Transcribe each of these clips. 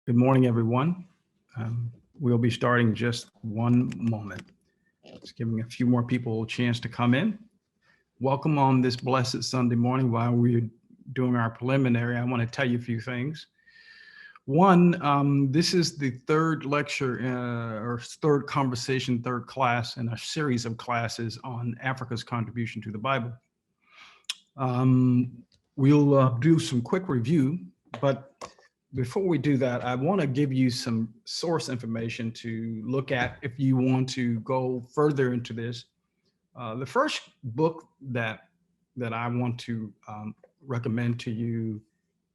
Good morning, everyone. We'll be starting just one moment. Just giving a few more people a chance to come in. Welcome on this blessed Sunday morning. While we're doing our preliminary, I want to tell you a few things. One, this is the third lecture or third conversation, third class in a series of classes on Africa's contribution to the Bible. We'll do some quick review, but before we do that, I want to give you some source information to look at if you want to go further into this. The first book that I want to recommend to you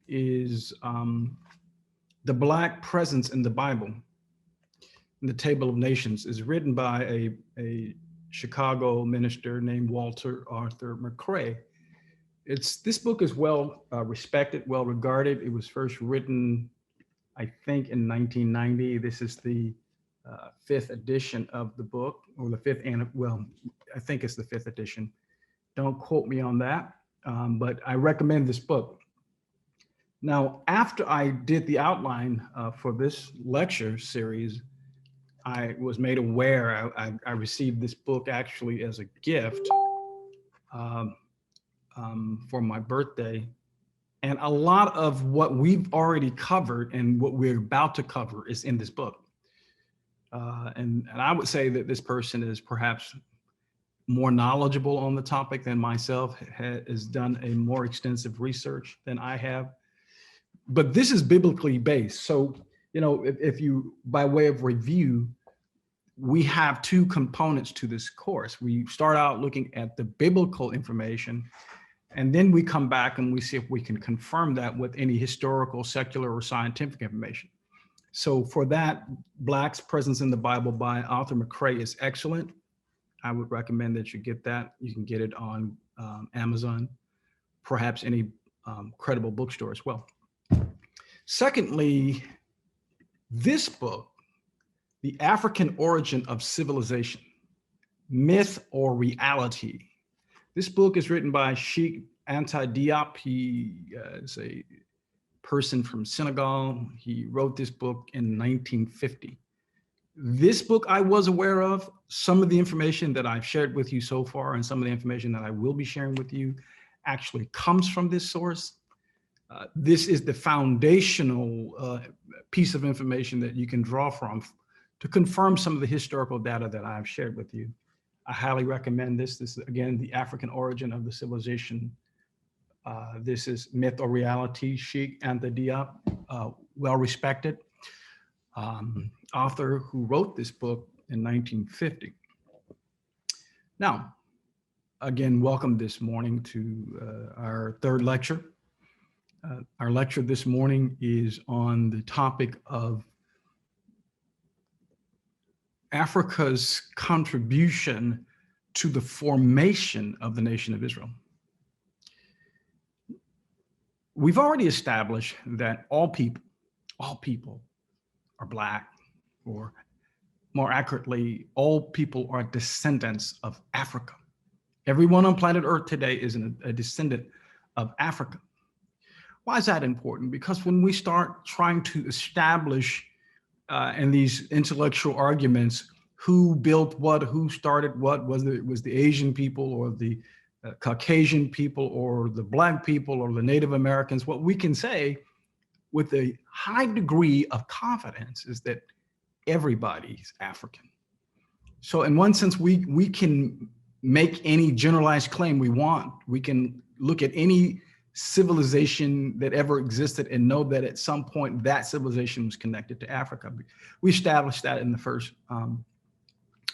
is The Black Presence in the Bible, in the Table of Nations. Is written by a Chicago minister named Walter Arthur McCrae. This book is well respected, well regarded. It was first written, I think, in 1990. This is the fifth edition of the book, or the fifth, I think it's the fifth edition. Don't quote me on that, but I recommend this book. Now, after I did the outline for this for series, I was made aware I received this book actually as a gift for my birthday. And a lot of what we've already covered and what we're about to cover is in this book. And I would say that this person is perhaps more knowledgeable on the topic than myself, has done a more extensive research than I have. But this is biblically based. So, if you, by way of review, we have two components to this course. We start out looking at the biblical information, and then we come back and we see if we can confirm that with any historical, secular, or scientific information. So for that, Black's Presence in the Bible by Arthur McCrae is excellent. I would recommend that you get that. You can get it on Amazon, perhaps any credible bookstore as well. Secondly, this book, The African Origin of Civilization, Myth or Reality. This book is written by Cheikh Anta Diop. He is a person from Senegal. He wrote this book in 1950. This book I was aware of. Some of the information that I've shared with you so far and some of the information that I will be sharing with you actually comes from this source. This is the foundational piece of information that you can draw from to confirm some of the historical data that I've shared with you. I highly recommend this. This is, again, The African Origin of the Civilization. This is Myth or Reality, Cheikh Anta Diop, well-respected author who wrote this book in 1950. Now, again, welcome this morning to our third lecture. Our lecture this morning is on the topic of Africa's contribution to the formation of the nation of Israel. We've already established that all people are Black, or more accurately, all people are descendants of Africa. Everyone on planet Earth today is a descendant of Africa. Why is that important? Because when we start trying to establish in these intellectual arguments who built what, who started what, whether it was the Asian people or the Caucasian people or the Black people or the Native Americans, what we can say with a high degree of confidence is that everybody's African. So in one sense, we can make any generalized claim we want. We can look at any civilization that ever existed and know that at some point that civilization was connected to Africa. We established that in the first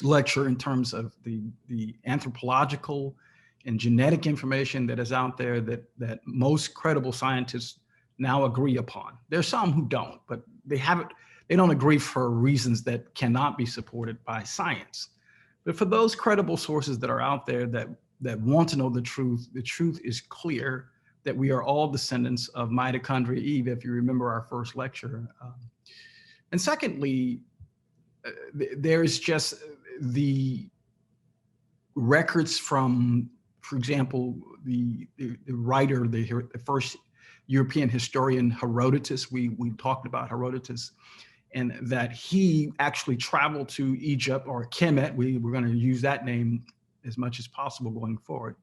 lecture in terms of the anthropological and genetic information that is out there that most credible scientists now agree upon. There's some who don't, but they don't agree for reasons that cannot be supported by science. But for those credible sources that are out there that want to know the truth is clear that we are all descendants of mitochondria Eve, if you remember our first lecture. And secondly, there's just the records from, for example, the writer, the first European historian Herodotus. We talked about Herodotus, and that he actually traveled to Egypt, or Kemet. We're going to use that name as much as possible going forward,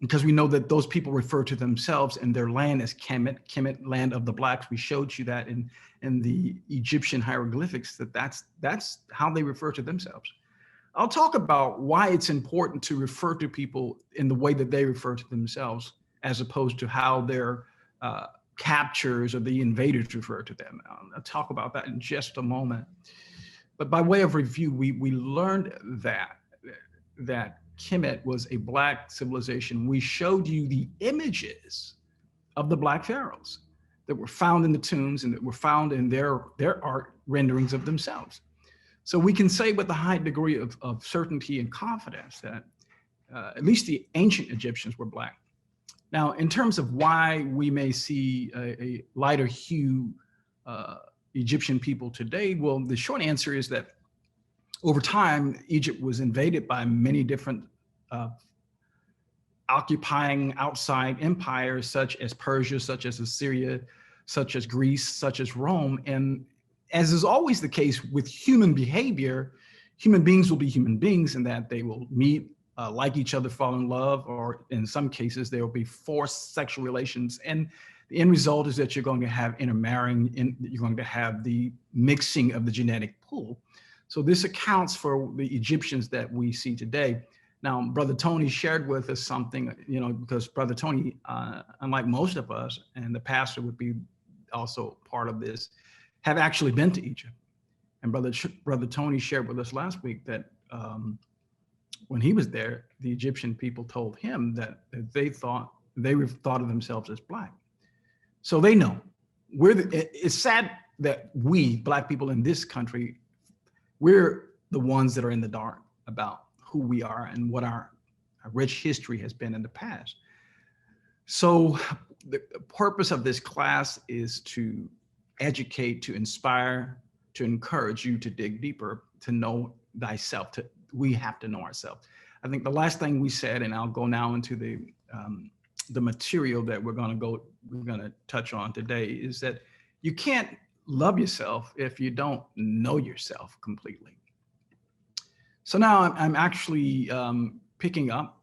because we know that those people refer to themselves and their land as Kemet, Kemet, land of the blacks. We showed you that in the Egyptian hieroglyphics, that's how they refer to themselves. I'll talk about why it's important to refer to people in the way that they refer to themselves, as opposed to how their captures or the invaders refer to them. I'll talk about that in just a moment. But by way of review, we learned that Kemet was a black civilization. We showed you the images of the black pharaohs that were found in the tombs and that were found in their art renderings of themselves. So we can say with a high degree of certainty and confidence that at least the ancient Egyptians were black. Now, in terms of why we may see a lighter hue Egyptian people today, well, the short answer is that over time, Egypt was invaded by many different occupying outside empires, such as Persia, such as Assyria, such as Greece, such as Rome. And as is always the case with human behavior, human beings will be human beings in that they will meet, like each other, fall in love, or in some cases, there will be forced sexual relations. And the end result is that you're going to have intermarrying, and you're going to have the mixing of the genetic pool. So this accounts for the Egyptians that we see today. Now, Brother Tony shared with us something, because Brother Tony, unlike most of us, and the pastor would be also part of this, have actually been to Egypt. And Brother Tony shared with us last week that when he was there, the Egyptian people told him that they thought of themselves as black. So they know. It's sad that we, black people in this country, we're the ones that are in the dark about who we are and what our rich history has been in the past. So the purpose of this class is to educate, to inspire, to encourage you to dig deeper, to know thyself. We have to know ourselves. I think the last thing we said, and I'll go now into the material that we're going to touch on today, is that you can't love yourself if you don't know yourself completely. So now I'm actually picking up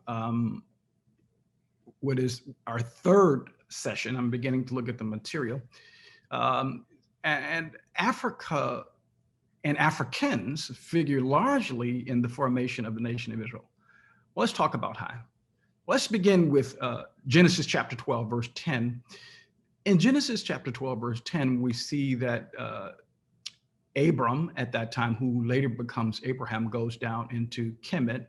what is our third session. I'm beginning to look at the material. And Africa and Africans figure largely in the formation of the nation of Israel. Well, let's talk about how. Let's begin with Genesis chapter 12, verse 10. In Genesis chapter 12, verse 10, we see that Abram, at that time, who later becomes Abraham, goes down into Kemet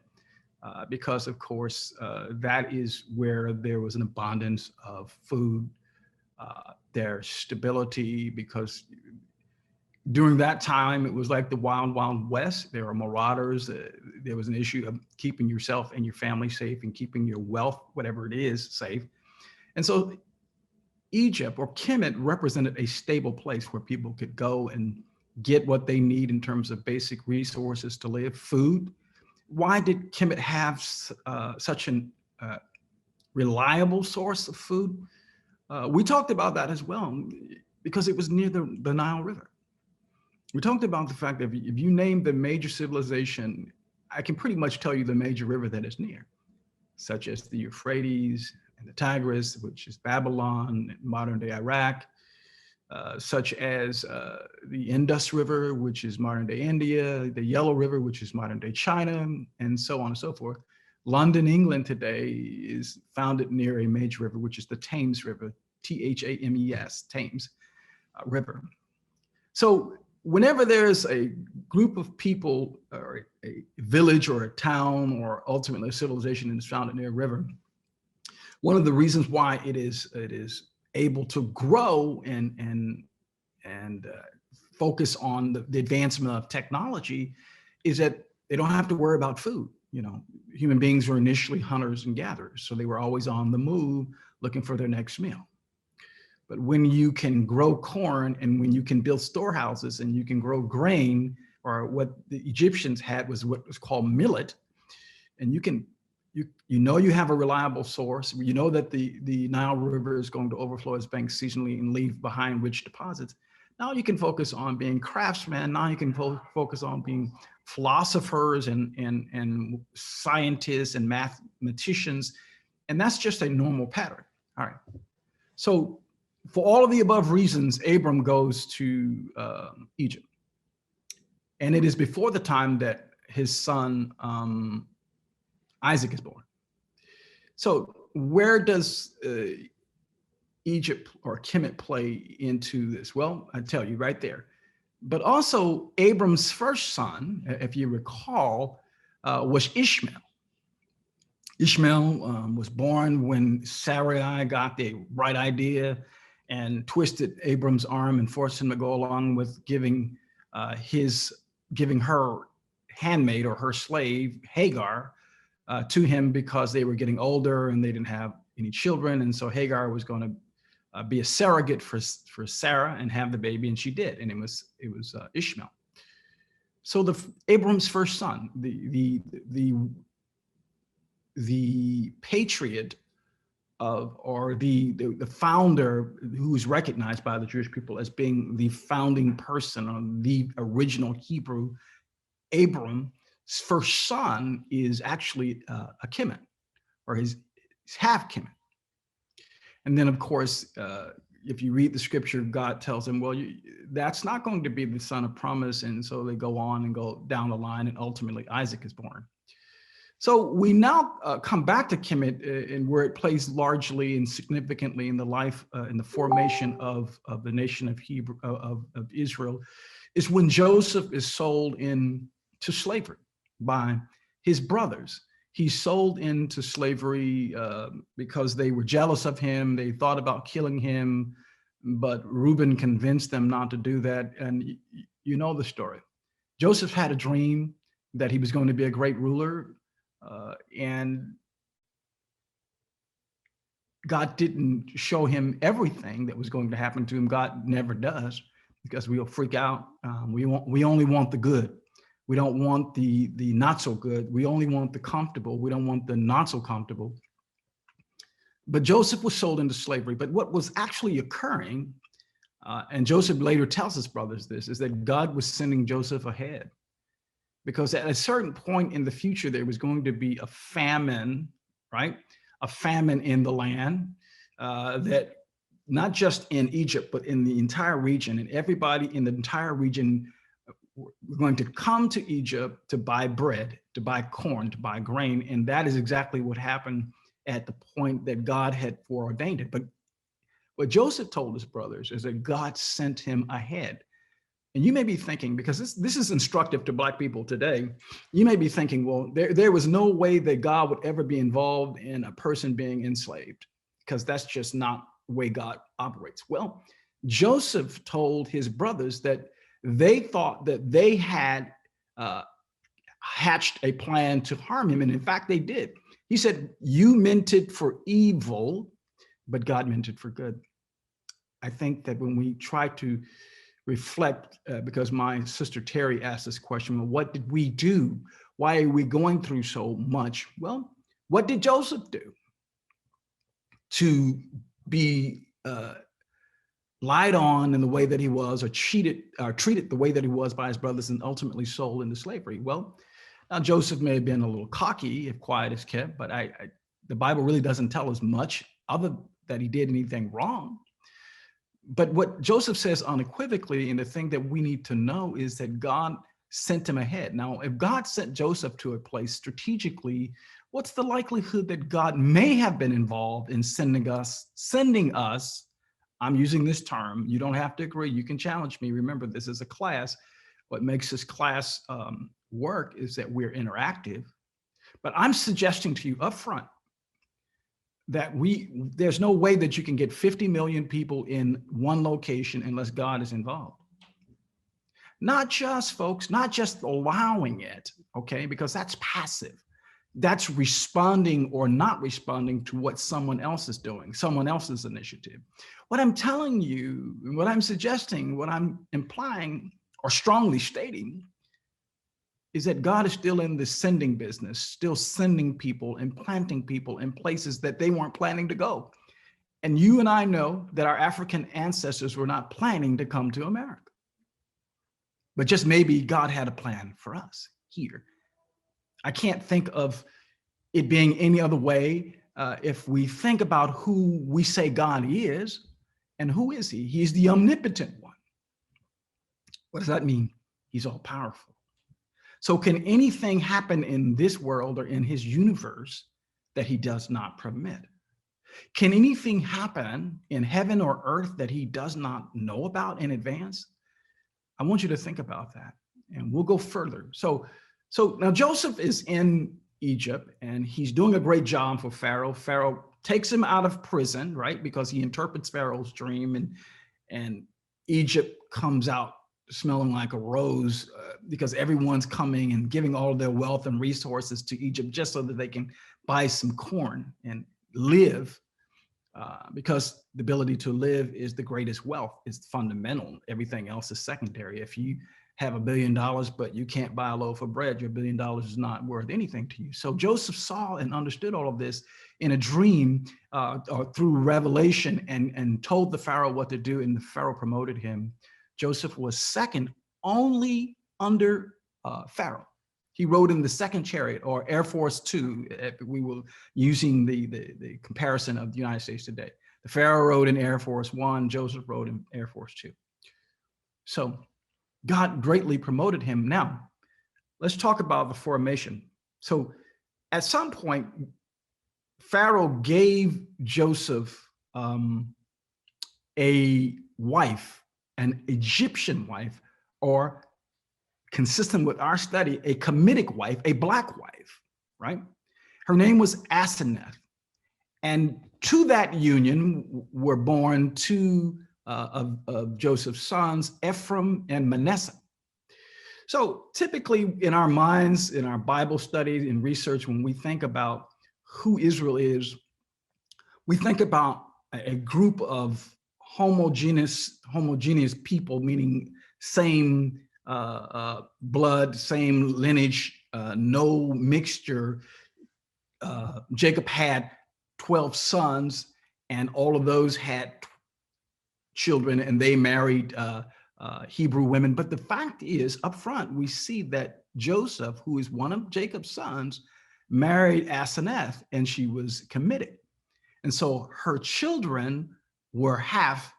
because, of course, that is where there was an abundance of food, there's stability, because during that time, it was like the wild, wild west. There were marauders. There was an issue of keeping yourself and your family safe and keeping your wealth, whatever it is, safe. And so Egypt, or Kemet, represented a stable place where people could go and get what they need in terms of basic resources to live, food. Why did Kemet have such an reliable source of food? We talked about that as well, because it was near the Nile River. We talked about the fact that if you name the major civilization, I can pretty much tell you the major river that is near, such as the Euphrates and the Tigris, which is Babylon, modern day Iraq, such as the Indus River, which is modern day India, the Yellow River, which is modern day China, and so on and so forth. London, England today is founded near a major river, which is the Thames River, T-H-A-M-E-S, Thames River. So whenever there's a group of people, or a village or a town, or ultimately a civilization that is founded near a river, one of the reasons why it is able to grow and focus on the advancement of technology is that they don't have to worry about food. Human beings were initially hunters and gatherers, so they were always on the move looking for their next meal. But when you can grow corn, and when you can build storehouses, and you can grow grain, or what the Egyptians had was what was called millet, and you can you know you have a reliable source. You know that the Nile River is going to overflow its banks seasonally and leave behind rich deposits. Now you can focus on being craftsmen. Now you can focus on being philosophers and scientists and mathematicians. And that's just a normal pattern. All right. So for all of the above reasons, Abram goes to Egypt. And it is before the time that his son Isaac is born. So where does Egypt or Kemet play into this? Well, I tell you right there. But also Abram's first son, if you recall, was Ishmael. Ishmael was born when Sarai got the right idea and twisted Abram's arm and forced him to go along with giving her handmaid or her slave, Hagar, to him because they were getting older and they didn't have any children. And so Hagar was going to be a surrogate for Sarah and have the baby, and she did. And it was Ishmael. So Abram's first son, the patriot or the founder, who is recognized by the Jewish people as being the founding person or the original Hebrew, Abram's first son is actually a Kemet, or he's half Kemet. And then, of course, if you read the scripture, God tells him, well, that's not going to be the son of promise. And so they go on and go down the line, and ultimately Isaac is born. So we now come back to Kemet, and where it plays largely and significantly in the life, in the formation of the nation of Israel, is when Joseph is sold into slavery by his brothers. He's sold into slavery because they were jealous of him. They thought about killing him, but Reuben convinced them not to do that. And you know the story. Joseph had a dream that he was going to be a great ruler. And God didn't show him everything that was going to happen to him. God never does, because we'll freak out. We only want the good. We don't want the not so good. We only want the comfortable. We don't want the not so comfortable. But Joseph was sold into slavery. But what was actually occurring, and Joseph later tells his brothers this, is that God was sending Joseph ahead. Because at a certain point in the future, there was going to be a famine, right? A famine in the land, that not just in Egypt, but in the entire region. And everybody in the entire region were going to come to Egypt to buy bread, to buy corn, to buy grain. And that is exactly what happened at the point that God had foreordained it. But what Joseph told his brothers is that God sent him ahead. And you may be thinking, because this is instructive to Black people today, you may be thinking, well, there was no way that God would ever be involved in a person being enslaved, because that's just not the way God operates. Well, Joseph told his brothers that they thought that they had hatched a plan to harm him. And in fact, they did. He said, you meant it for evil, but God meant it for good. I think that when we try to reflect, because my sister Terry asked this question, well, what did we do? Why are we going through so much? Well, what did Joseph do to be lied on in the way that he was, or treated the way that he was by his brothers, and ultimately sold into slavery? Well, now Joseph may have been a little cocky, if quiet is kept, but the Bible really doesn't tell us much other that he did anything wrong. But what Joseph says unequivocally, and the thing that we need to know, is that God sent him ahead. Now, if God sent Joseph to a place strategically, what's the likelihood that God may have been involved in sending us, I'm using this term, you don't have to agree, you can challenge me. Remember, this is a class. What makes this class work is that we're interactive. But I'm suggesting to you up front that there's no way that you can get 50 million people in one location unless God is involved. Not just, folks, not just allowing it, okay, because that's passive. That's responding or not responding to what someone else is doing, someone else's initiative. What I'm telling you, what I'm suggesting, what I'm implying or strongly stating is that God is still in the sending business, still sending people and planting people in places that they weren't planning to go. And you and I know that our African ancestors were not planning to come to America. But just maybe God had a plan for us here. I can't think of it being any other way if we think about who we say God is. And who is he? He's the omnipotent one. What does that mean? He's all powerful. So can anything happen in this world or in his universe that he does not permit? Can anything happen in heaven or earth that he does not know about in advance? I want you to think about that, and we'll go further. So now Joseph is in Egypt, and he's doing a great job for Pharaoh. Pharaoh takes him out of prison, right? Because he interprets Pharaoh's dream, and Egypt comes out smelling like a rose because everyone's coming and giving all of their wealth and resources to Egypt just so that they can buy some corn and live. Because the ability to live is the greatest wealth. It's fundamental. Everything else is secondary. If you have $1 billion, but you can't buy a loaf of bread, your $1 billion is not worth anything to you. So Joseph saw and understood all of this in a dream or through revelation and told the Pharaoh what to do, and the Pharaoh promoted him. Joseph was second only under Pharaoh. He rode in the second chariot, or Air Force Two. We were using the comparison of the United States today. The Pharaoh rode in Air Force One, Joseph rode in Air Force Two. So God greatly promoted him. Now, let's talk about the formation. So at some point, Pharaoh gave Joseph a wife, an Egyptian wife, or consistent with our study, a Kemetic wife, a black wife, right? Her name was Asenath. And to that union were born two of Joseph's sons, Ephraim and Manasseh. So typically in our minds, in our Bible studies and research, when we think about who Israel is, we think about a group of homogeneous people, meaning same blood, same lineage, no mixture. Jacob had 12 sons, and all of those had children, and they married Hebrew women. But the fact is, up front, we see that Joseph, who is one of Jacob's sons, married Asenath, and she was Kemetic. And so her children were half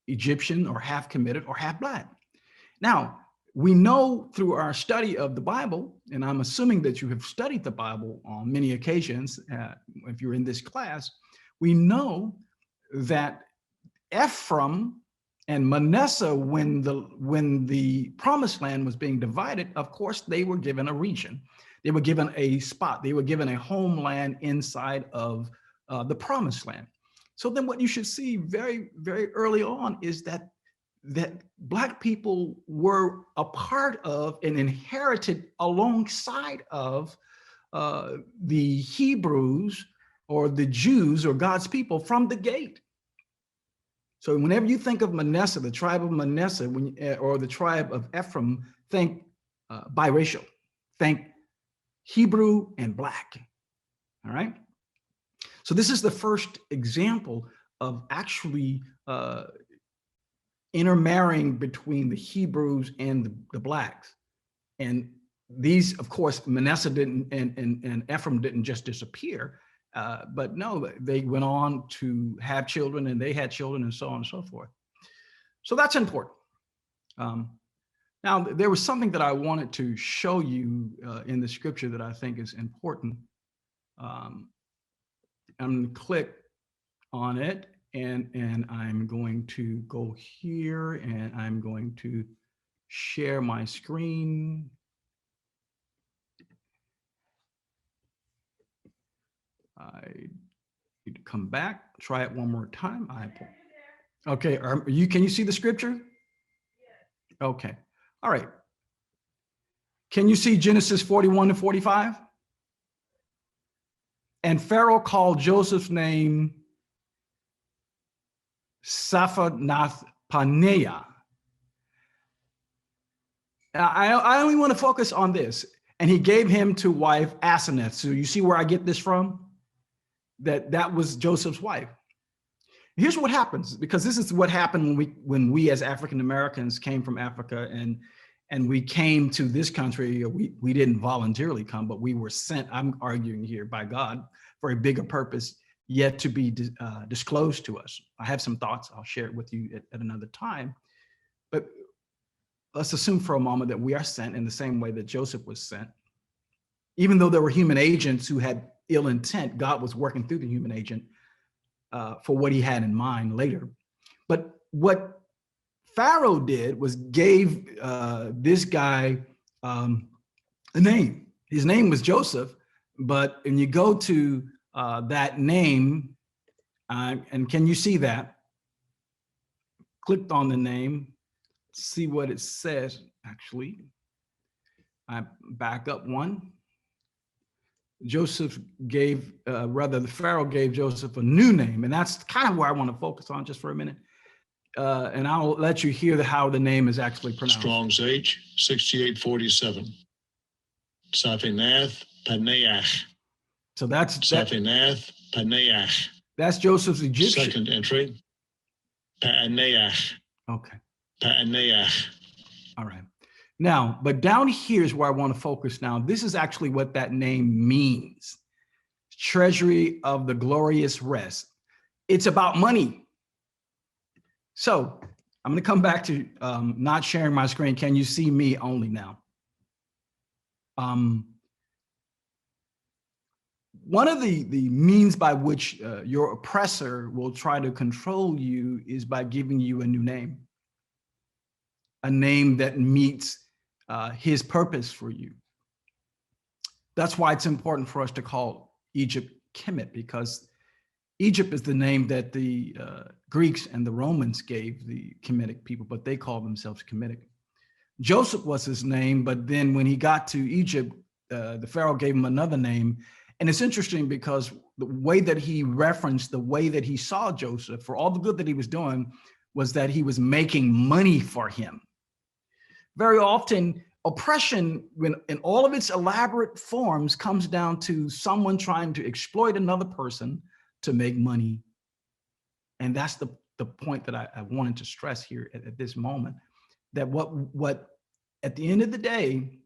Egyptian or half Kemetic or half black. Now, we know through our study of the Bible, and I'm assuming that you have studied the Bible on many occasions, if you're in this class, we know that Ephraim and Manasseh, when the promised land was being divided, of course, they were given a region. They were given a spot. They were given a homeland inside of the promised land. So then what you should see very, very early on is that Black people were a part of and inherited alongside of the Hebrews or the Jews or God's people from the gate. So whenever you think of Manasseh, the tribe of Manasseh, or the tribe of Ephraim, think biracial, think Hebrew and Black, all right? So this is the first example of actually intermarrying between the Hebrews and the Blacks. And these, of course, Manasseh didn't and Ephraim didn't just disappear, but no, they went on to have children, and they had children, and so on and so forth. So that's important. Now, there was something that I wanted to show you in the scripture that I think is important. I'm going to click on it, and I'm going to go here, and I'm going to share my screen. I need to come back, try it one more time. Okay, can you see the scripture? Okay, all right. Can you see Genesis 41 to 45? And Pharaoh called Joseph's name Saphanath Paneah. I only want to focus on this. And he gave him to wife Asenath. So you see where I get this from? That was Joseph's wife. Here's what happens, because this is what happened when we as African Americans came from Africa and we came to this country. We didn't voluntarily come, but we were sent, I'm arguing here, by God for a bigger purpose yet to be disclosed to us. I have some thoughts. I'll share it with you at another time. But let's assume for a moment that we are sent in the same way that Joseph was sent. Even though there were human agents who had ill intent, God was working through the human agent for what he had in mind later. But what Pharaoh did was gave this guy a name. His name was Joseph, but when you go to that name, and can you see that? Clicked on the name, see what it says, actually. I back up one. Joseph gave, the Pharaoh gave Joseph a new name, and that's kind of where I want to focus on just for a minute. And I'll let you hear how the name is actually pronounced. Strong's H, 6847. Saphinath Paneach. So that's Saphinath Paneach. That's Joseph's Egyptian. Second entry, Paneach. Okay. Paneach. All right. Now, but down here is where I want to focus now. This is actually what that name means. Treasury of the glorious rest. It's about money. So I'm going to come back to not sharing my screen. Can you see me only now? One of the means by which your oppressor will try to control you is by giving you a new name. A name that meets his purpose for you. That's why it's important for us to call Egypt Kemet, because Egypt is the name that the Greeks and the Romans gave the Kemetic people, but they called themselves Kemetic. Joseph was his name, but then when he got to Egypt, the Pharaoh gave him another name. And it's interesting because the way that he referenced, the way that he saw Joseph, for all the good that he was doing, was that he was making money for him. Very often, oppression, when in all of its elaborate forms, comes down to someone trying to exploit another person to make money. And that's the point that I wanted to stress here at this moment, that what at the end of the day,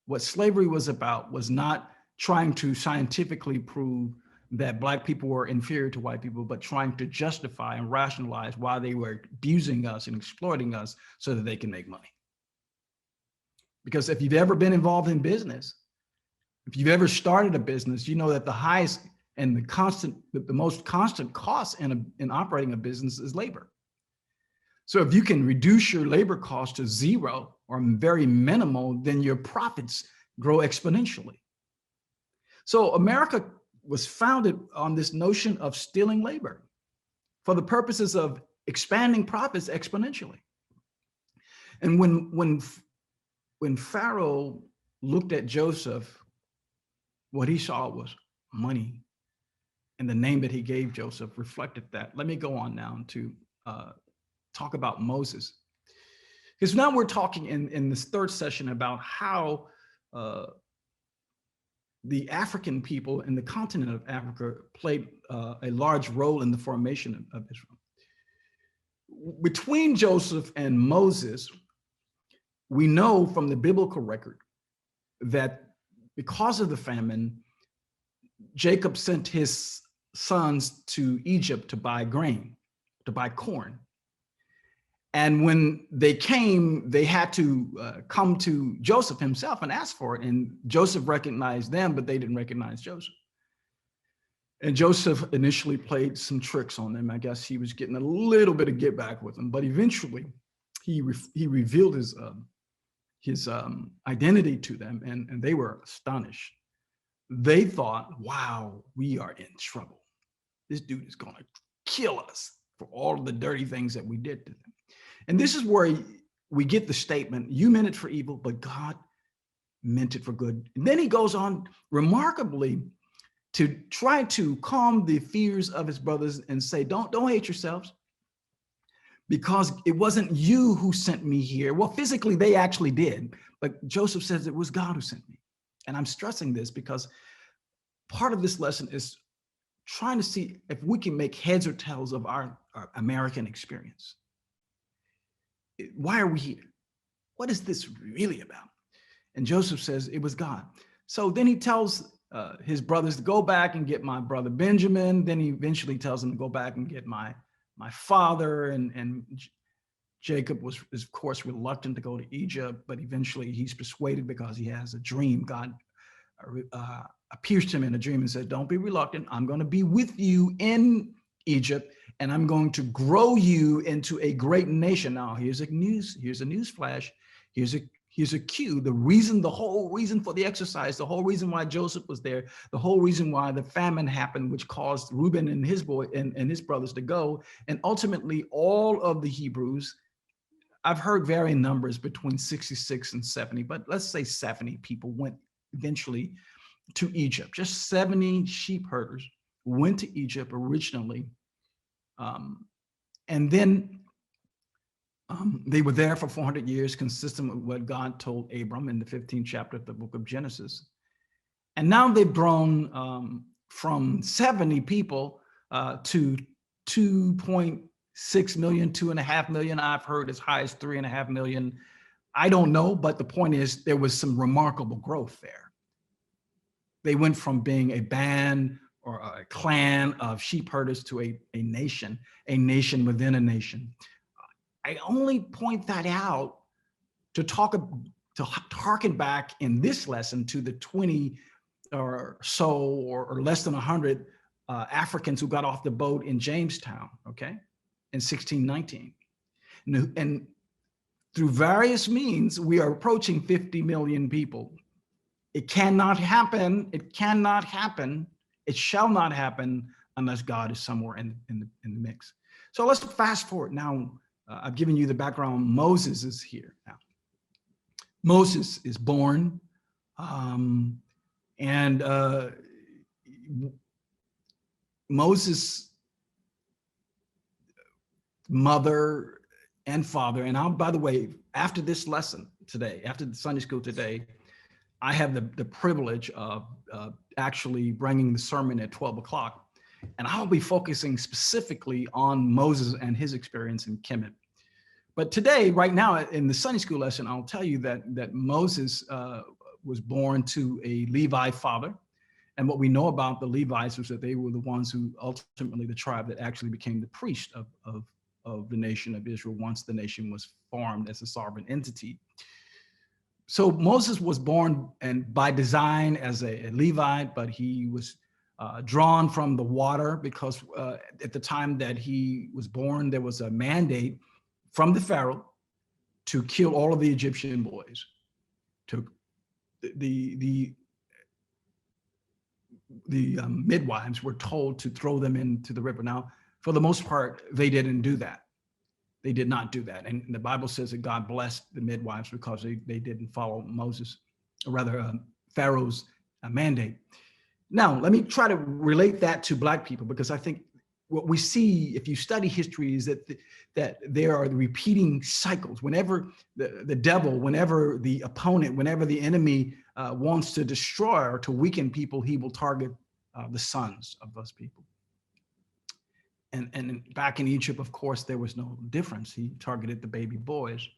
what slavery was about was not trying to scientifically prove that Black people were inferior to white people, but trying to justify and rationalize why they were abusing us and exploiting us so that they can make money. Because if you've ever been involved in business, if you've ever started a business, you know that the highest and the most constant cost in operating a business is labor. So if you can reduce your labor cost to zero or very minimal, then your profits grow exponentially. So America was founded on this notion of stealing labor for the purposes of expanding profits exponentially. And when Pharaoh looked at Joseph, what he saw was money. And the name that he gave Joseph reflected that. Let me go on now to talk about Moses. Because now we're talking in this third session about how the African people in the continent of Africa played a large role in the formation of Israel. Between Joseph and Moses, we know from the biblical record that because of the famine, Jacob sent his sons to Egypt to buy grain, to buy corn. And when they came, they had to come to Joseph himself and ask for it. And Joseph recognized them, but they didn't recognize Joseph. And Joseph initially played some tricks on them. I guess he was getting a little bit of get back with them, but eventually he revealed his identity to them, and they were astonished. They thought, wow, we are in trouble. This dude is going to kill us for all of the dirty things that we did to them. And this is where we get the statement, you meant it for evil, but God meant it for good. And then he goes on remarkably to try to calm the fears of his brothers and say, don't hate yourselves, because it wasn't you who sent me here. Well, physically, they actually did, but Joseph says it was God who sent me. And I'm stressing this because part of this lesson is trying to see if we can make heads or tails of our American experience. Why are we here? What is this really about? And Joseph says it was God. So then he tells his brothers to go back and get my brother Benjamin. Then he eventually tells them to go back and get my father. And Jacob was, of course, reluctant to go to Egypt, but eventually he's persuaded because he has a dream. God appears to him in a dream and says, don't be reluctant. I'm going to be with you in Egypt, and I'm going to grow you into a great nation. Now, here's a news flash. Here's a cue. The whole reason for the exercise, the whole reason why Joseph was there, the whole reason why the famine happened, which caused Reuben and his brothers to go. And ultimately, all of the Hebrews, I've heard varying numbers between 66 and 70, but let's say 70 people went eventually to Egypt. Just 70 sheep herders went to Egypt originally. And then they were there for 400 years, consistent with what God told Abram in the 15th chapter of the book of Genesis. And now they've grown from 70 people to 2.6 million, 2.5 million. I've heard as high as 3.5 million. I don't know, but the point is there was some remarkable growth there. They went from being a band or a clan of sheep herders to a nation within a nation. I only point that out to harken back in this lesson to the 20 or so or less than 100 Africans who got off the boat in Jamestown, okay, in 1619. And through various means, we are approaching 50 million people. It cannot happen. It cannot happen. It shall not happen unless God is somewhere in the mix. So let's fast forward now. I've given you the background. Moses is here now. Moses is born, and Moses' mother and father, and by the way, after this lesson today, after the Sunday school today, I have the privilege of actually bringing the sermon at 12 o'clock. And I'll be focusing specifically on Moses and his experience in Kemet. But today, right now, in the Sunday school lesson, I'll tell you that Moses was born to a Levi father. And what we know about the Levites was that they were the ones who ultimately, the tribe that actually became the priest of the nation of Israel once the nation was formed as a sovereign entity. So Moses was born and by design as a Levite, but he was drawn from the water because at the time that he was born, there was a mandate from the Pharaoh to kill all of the Egyptian boys. The midwives were told to throw them into the river. Now, for the most part, they didn't do that. They did not do that. And the Bible says that God blessed the midwives because they didn't follow Moses, or rather Pharaoh's mandate. Now, let me try to relate that to Black people, because I think what we see, if you study history, is that there are the repeating cycles. Whenever the devil, whenever the opponent, whenever the enemy wants to destroy or to weaken people, he will target the sons of those people. And back in Egypt, of course, there was no difference. He targeted the baby boys.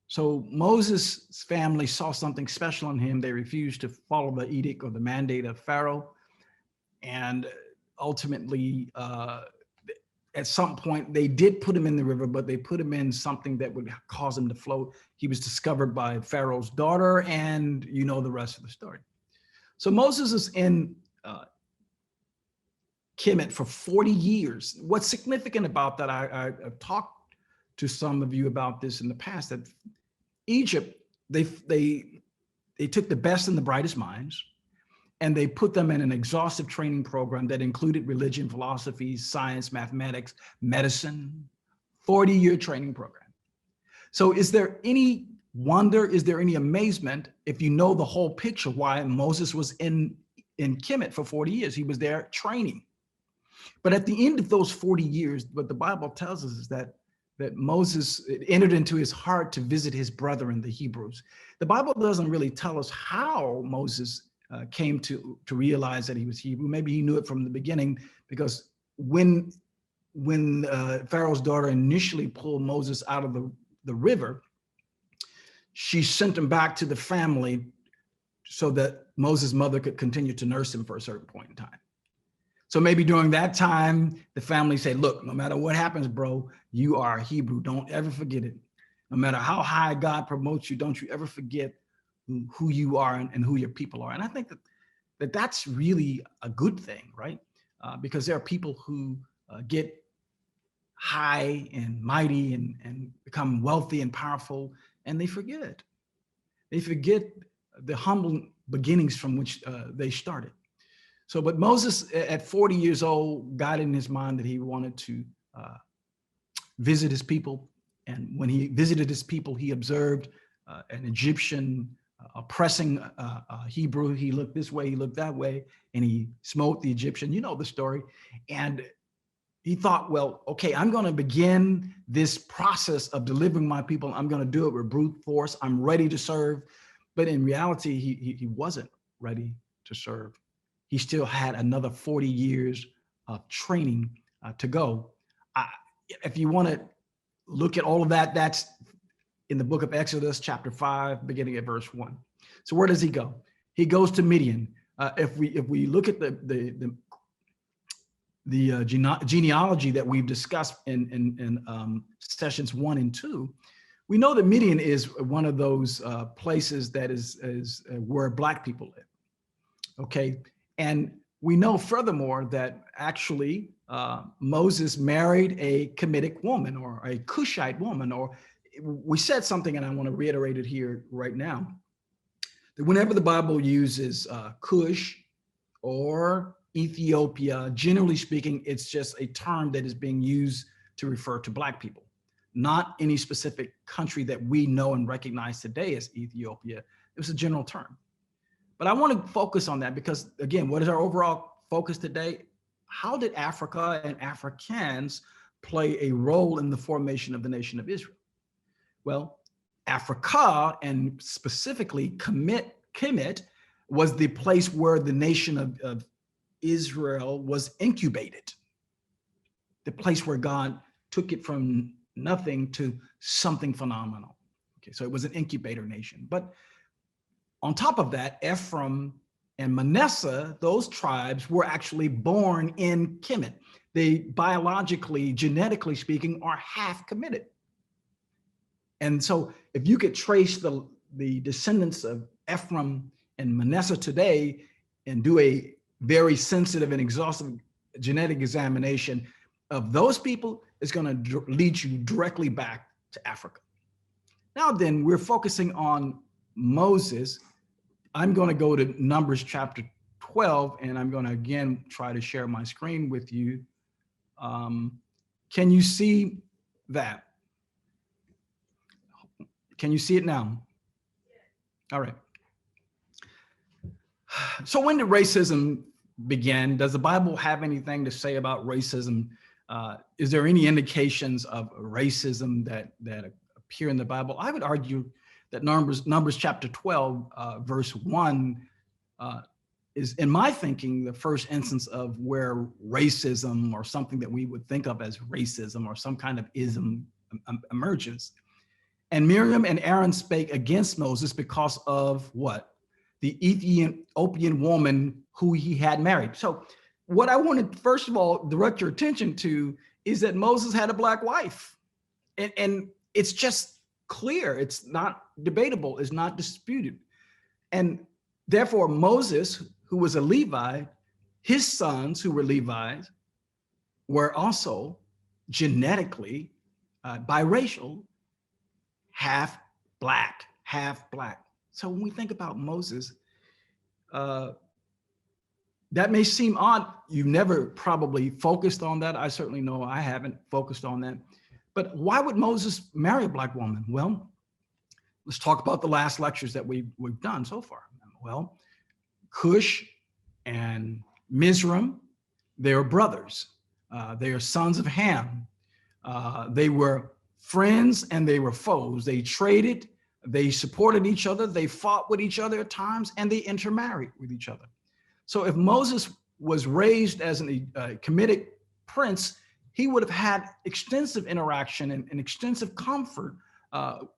So Moses' family saw something special in him. They refused to follow the edict or the mandate of Pharaoh. And ultimately, at some point, they did put him in the river, but they put him in something that would cause him to float. He was discovered by Pharaoh's daughter, and you know the rest of the story. So Moses is in Kemet for 40 years. What's significant about that, I've talked to some of you about this in the past, that Egypt, they took the best and the brightest minds, and they put them in an exhaustive training program that included religion, philosophy, science, mathematics, medicine, 40-year training program. So is there any wonder, is there any amazement, if you know the whole picture, why Moses was in Kemet for 40 years? He was there training. But at the end of those 40 years, what the Bible tells us is that that Moses, it entered into his heart to visit his brethren, the Hebrews. The Bible doesn't really tell us how Moses came to realize that he was Hebrew. Maybe he knew it from the beginning, because when Pharaoh's daughter initially pulled Moses out of the river, she sent him back to the family so that Moses' mother could continue to nurse him for a certain point in time. So maybe during that time, the family said, look, no matter what happens, bro, you are a Hebrew. Don't ever forget it. No matter how high God promotes you, don't you ever forget who you are and who your people are. And I think that's really a good thing, right? Because there are people who get high and mighty and become wealthy and powerful, and they forget. They forget the humble beginnings from which they started. So, but Moses at 40 years old got in his mind that he wanted to visit his people. And when he visited his people, he observed an Egyptian oppressing Hebrew. He looked this way, he looked that way, and he smote the Egyptian. You know the story. And he thought, well, okay, I'm going to begin this process of delivering my people. I'm going to do it with brute force. I'm ready to serve. But in reality, he wasn't ready to serve. He still had another 40 years of training to go. If you want to look at all of that, that's in the book of Exodus, chapter 5, beginning at verse 1. So where does he go? He goes to Midian. If we look at the genealogy that we've discussed in sessions 1 and 2, we know that Midian is one of those places that is where Black people live. Okay. And we know furthermore that actually Moses married a Kemetic woman, or a Cushite woman, or we said something, and I want to reiterate it here right now, that whenever the Bible uses Cush or Ethiopia, generally speaking, it's just a term that is being used to refer to Black people, not any specific country that we know and recognize today as Ethiopia. It was a general term. But I want to focus on that because, again, what is our overall focus today? How did Africa and Africans play a role in the formation of the nation of Israel? Well, Africa, and specifically Kemet, was the place where the nation of Israel was incubated, the place where God took it from nothing to something phenomenal. Okay, so it was an incubator nation. But on top of that, Ephraim and Manasseh, those tribes were actually born in Kemet. They biologically, genetically speaking, are half Kemetic. And so if you could trace the descendants of Ephraim and Manasseh today and do a very sensitive and exhaustive genetic examination of those people, it's going to lead you directly back to Africa. Now then, we're focusing on Moses. I'm going to go to Numbers chapter 12, and I'm going to again try to share my screen with you. Can you see that? Can you see it now? All right. So when did racism begin? Does the Bible have anything to say about racism? Is there any indications of racism that appear in the Bible? I would argue that Numbers chapter 12, verse 1 is, in my thinking, the first instance of where racism, or something that we would think of as racism or some kind of ism, emerges. And Miriam and Aaron spake against Moses because of what? The Ethiopian woman who he had married. So what I want to, first of all, direct your attention to is that Moses had a Black wife. And it's just clear. It's not debatable. It's not disputed. And therefore, Moses, who was a Levite, his sons who were Levites were also genetically, biracial, half Black. So when we think about Moses, that may seem odd. You've never probably focused on that. I certainly know I haven't focused on that. But why would Moses marry a Black woman? Well, let's talk about the last lectures that we've done so far. Well, Cush and Mizraim, they are brothers. They are sons of Ham. They were friends and they were foes. They traded, they supported each other, they fought with each other at times, and they intermarried with each other. So if Moses was raised as a Kemetic prince, he would have had extensive interaction and extensive comfort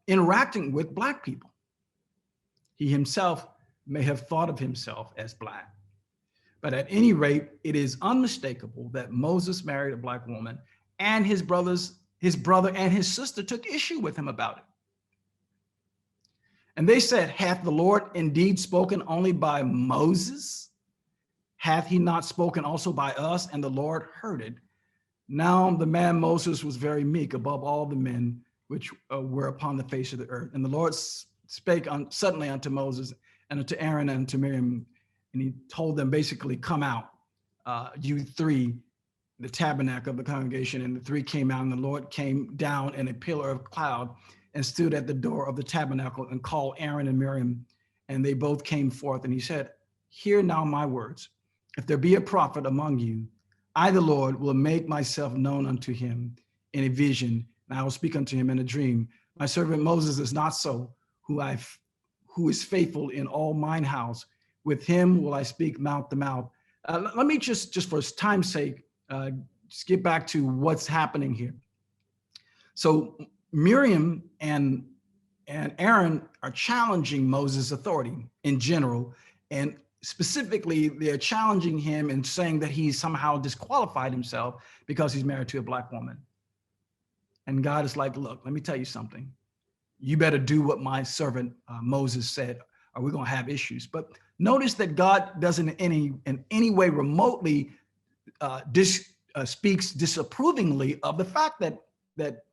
interacting with Black people. He himself may have thought of himself as Black. But at any rate, it is unmistakable that Moses married a Black woman, and his brother and his sister took issue with him about it. And they said, hath the Lord indeed spoken only by Moses? Hath he not spoken also by us? And the Lord heard it. Now the man Moses was very meek above all the men which were upon the face of the earth. And the Lord spake suddenly unto Moses and unto Aaron and unto Miriam, and he told them basically, come out, you three, the tabernacle of the congregation. And the three came out, and the Lord came down in a pillar of cloud and stood at the door of the tabernacle and called Aaron and Miriam, and they both came forth. And he said, hear now my words. If there be a prophet among you, I, the Lord, will make myself known unto him in a vision, and I will speak unto him in a dream. My servant Moses is not so, who is faithful in all mine house. With him will I speak mouth to mouth. Let me just for time's sake, just get back to what's happening here. So Miriam and Aaron are challenging Moses' authority in general, and specifically they're challenging him and saying that he's somehow disqualified himself because he's married to a Black woman. And God is like, look, let me tell you something. You better do what my servant Moses said, or we're going to have issues. But notice that God doesn't in any way remotely speaks disapprovingly of the fact that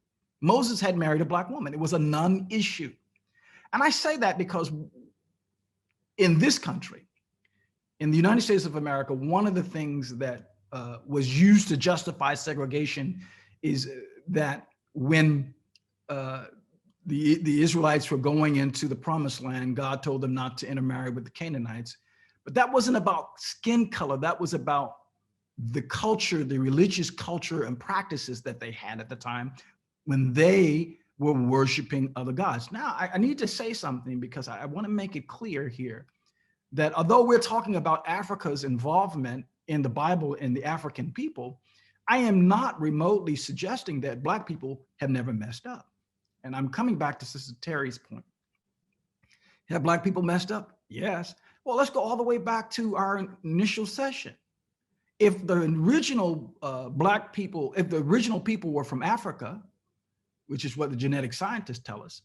Moses had married a Black woman. It was a non-issue. And I say that because in this country, in the United States of America, one of the things that was used to justify segregation is that when the Israelites were going into the promised land, God told them not to intermarry with the Canaanites. But that wasn't about skin color. That was about the culture, the religious culture and practices that they had at the time when they were worshiping other gods. Now, I need to say something because I want to make it clear here that although we're talking about Africa's involvement in the Bible and the African people, I am not remotely suggesting that Black people have never messed up. And I'm coming back to Sister Terry's point. Have Black people messed up? Yes. Well, let's go all the way back to our initial session. If the original Black people, if the original people were from Africa, which is what the genetic scientists tell us,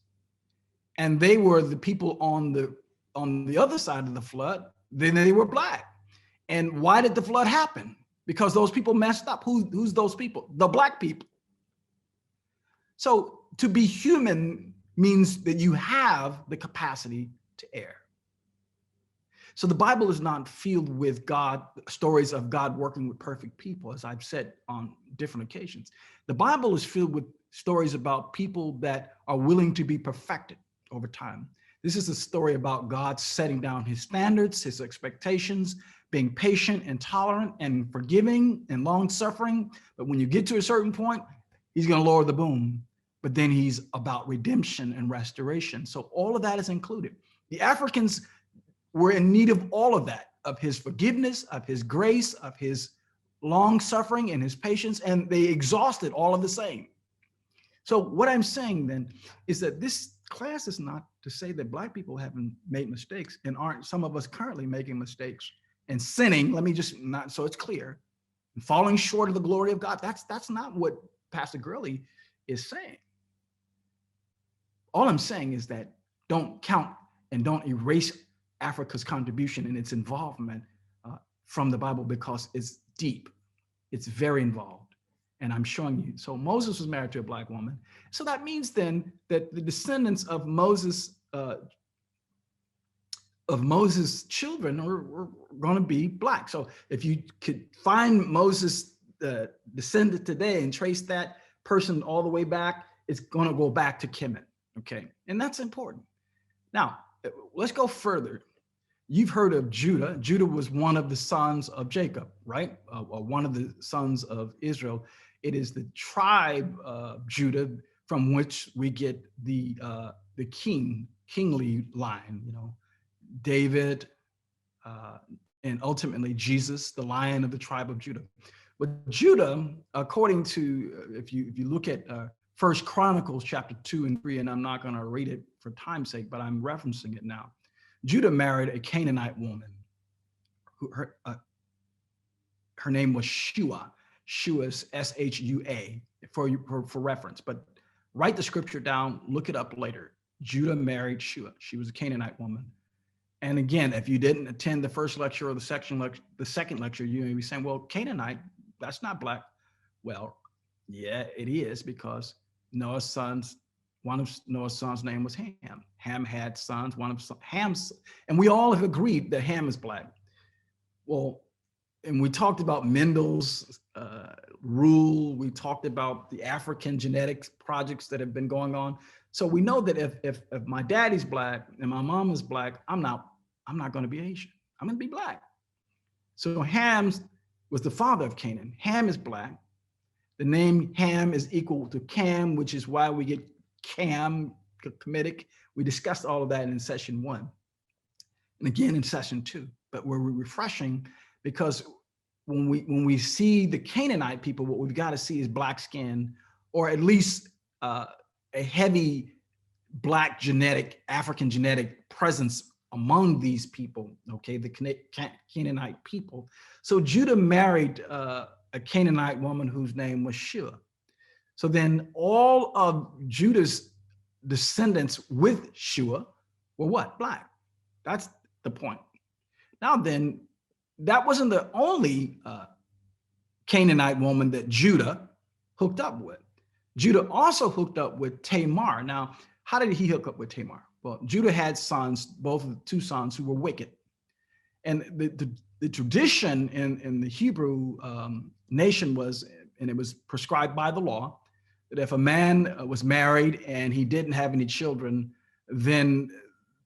and they were the people on the other side of the flood, then they were Black. And why did the flood happen? Because those people messed up. Who's those people? The Black people. So to be human means that you have the capacity to err. So the Bible is not filled with stories of God working with perfect people, as I've said on different occasions. The Bible is filled with stories about people that are willing to be perfected over time. This is a story about God setting down his standards, his expectations, being patient and tolerant and forgiving and long-suffering. But when you get to a certain point, he's going to lower the boom. But then he's about redemption and restoration. So all of that is included. The Africans were in need of all of that, of his forgiveness, of his grace, of his long-suffering and his patience, and they exhausted all of the same. So what I'm saying then is that this class is not to say that Black people haven't made mistakes and aren't some of us currently making mistakes and sinning. Let me just not, so it's clear, and falling short of the glory of God. That's not what Pastor Girley is saying. All I'm saying is that don't count and don't erase Africa's contribution and its involvement from the Bible, because it's deep. It's very involved. And I'm showing you. So Moses was married to a Black woman. So that means then that the descendants of Moses' children are going to be Black. So if you could find Moses' descendant today and trace that person all the way back, it's going to go back to Kemet. Okay, and that's important. Now, let's go further. You've heard of Judah. Judah was one of the sons of Jacob, right? Or one of the sons of Israel. It is the tribe of Judah from which we get the kingly line, David, and ultimately Jesus, the Lion of the tribe of Judah. But Judah, according to, if you look at First Chronicles chapter 2 and 3, and I'm not going to read it for time's sake, but I'm referencing it now. Judah married a Canaanite woman. Her name was Shua. Shua is S-H-U-A for reference. But write the scripture down, look it up later. Judah married Shua. She was a Canaanite woman. And again, if you didn't attend the first lecture or the second lecture, you may be saying, well, Canaanite, that's not black. Well, yeah, it is, because one of Noah's sons' name was Ham. Ham had sons, Ham's, and we all have agreed that Ham is black. Well, and we talked about Mendel's rule. We talked about the African genetics projects that have been going on. So we know that if my daddy's black and my mom is black, I'm not going to be Asian. I'm going to be black. So Ham was the father of Canaan. Ham is black. The name Ham is equal to Cam, which is why we get Cam, Kemetic. We discussed all of that in session 1 and again in session 2. But we're refreshing, because when we see the Canaanite people, what we've got to see is black skin, or at least a heavy black African genetic presence among these people, okay, the Canaanite people. So Judah married a Canaanite woman whose name was Shua. So then all of Judah's descendants with Shua were what? Black. That's the point. Now then, that wasn't the only Canaanite woman that Judah hooked up with. Judah also hooked up with Tamar. Now, how did he hook up with Tamar? Well, Judah had sons, both of the two sons, who were wicked. And the tradition in the Hebrew nation was, and it was prescribed by the law, that if a man was married and he didn't have any children, then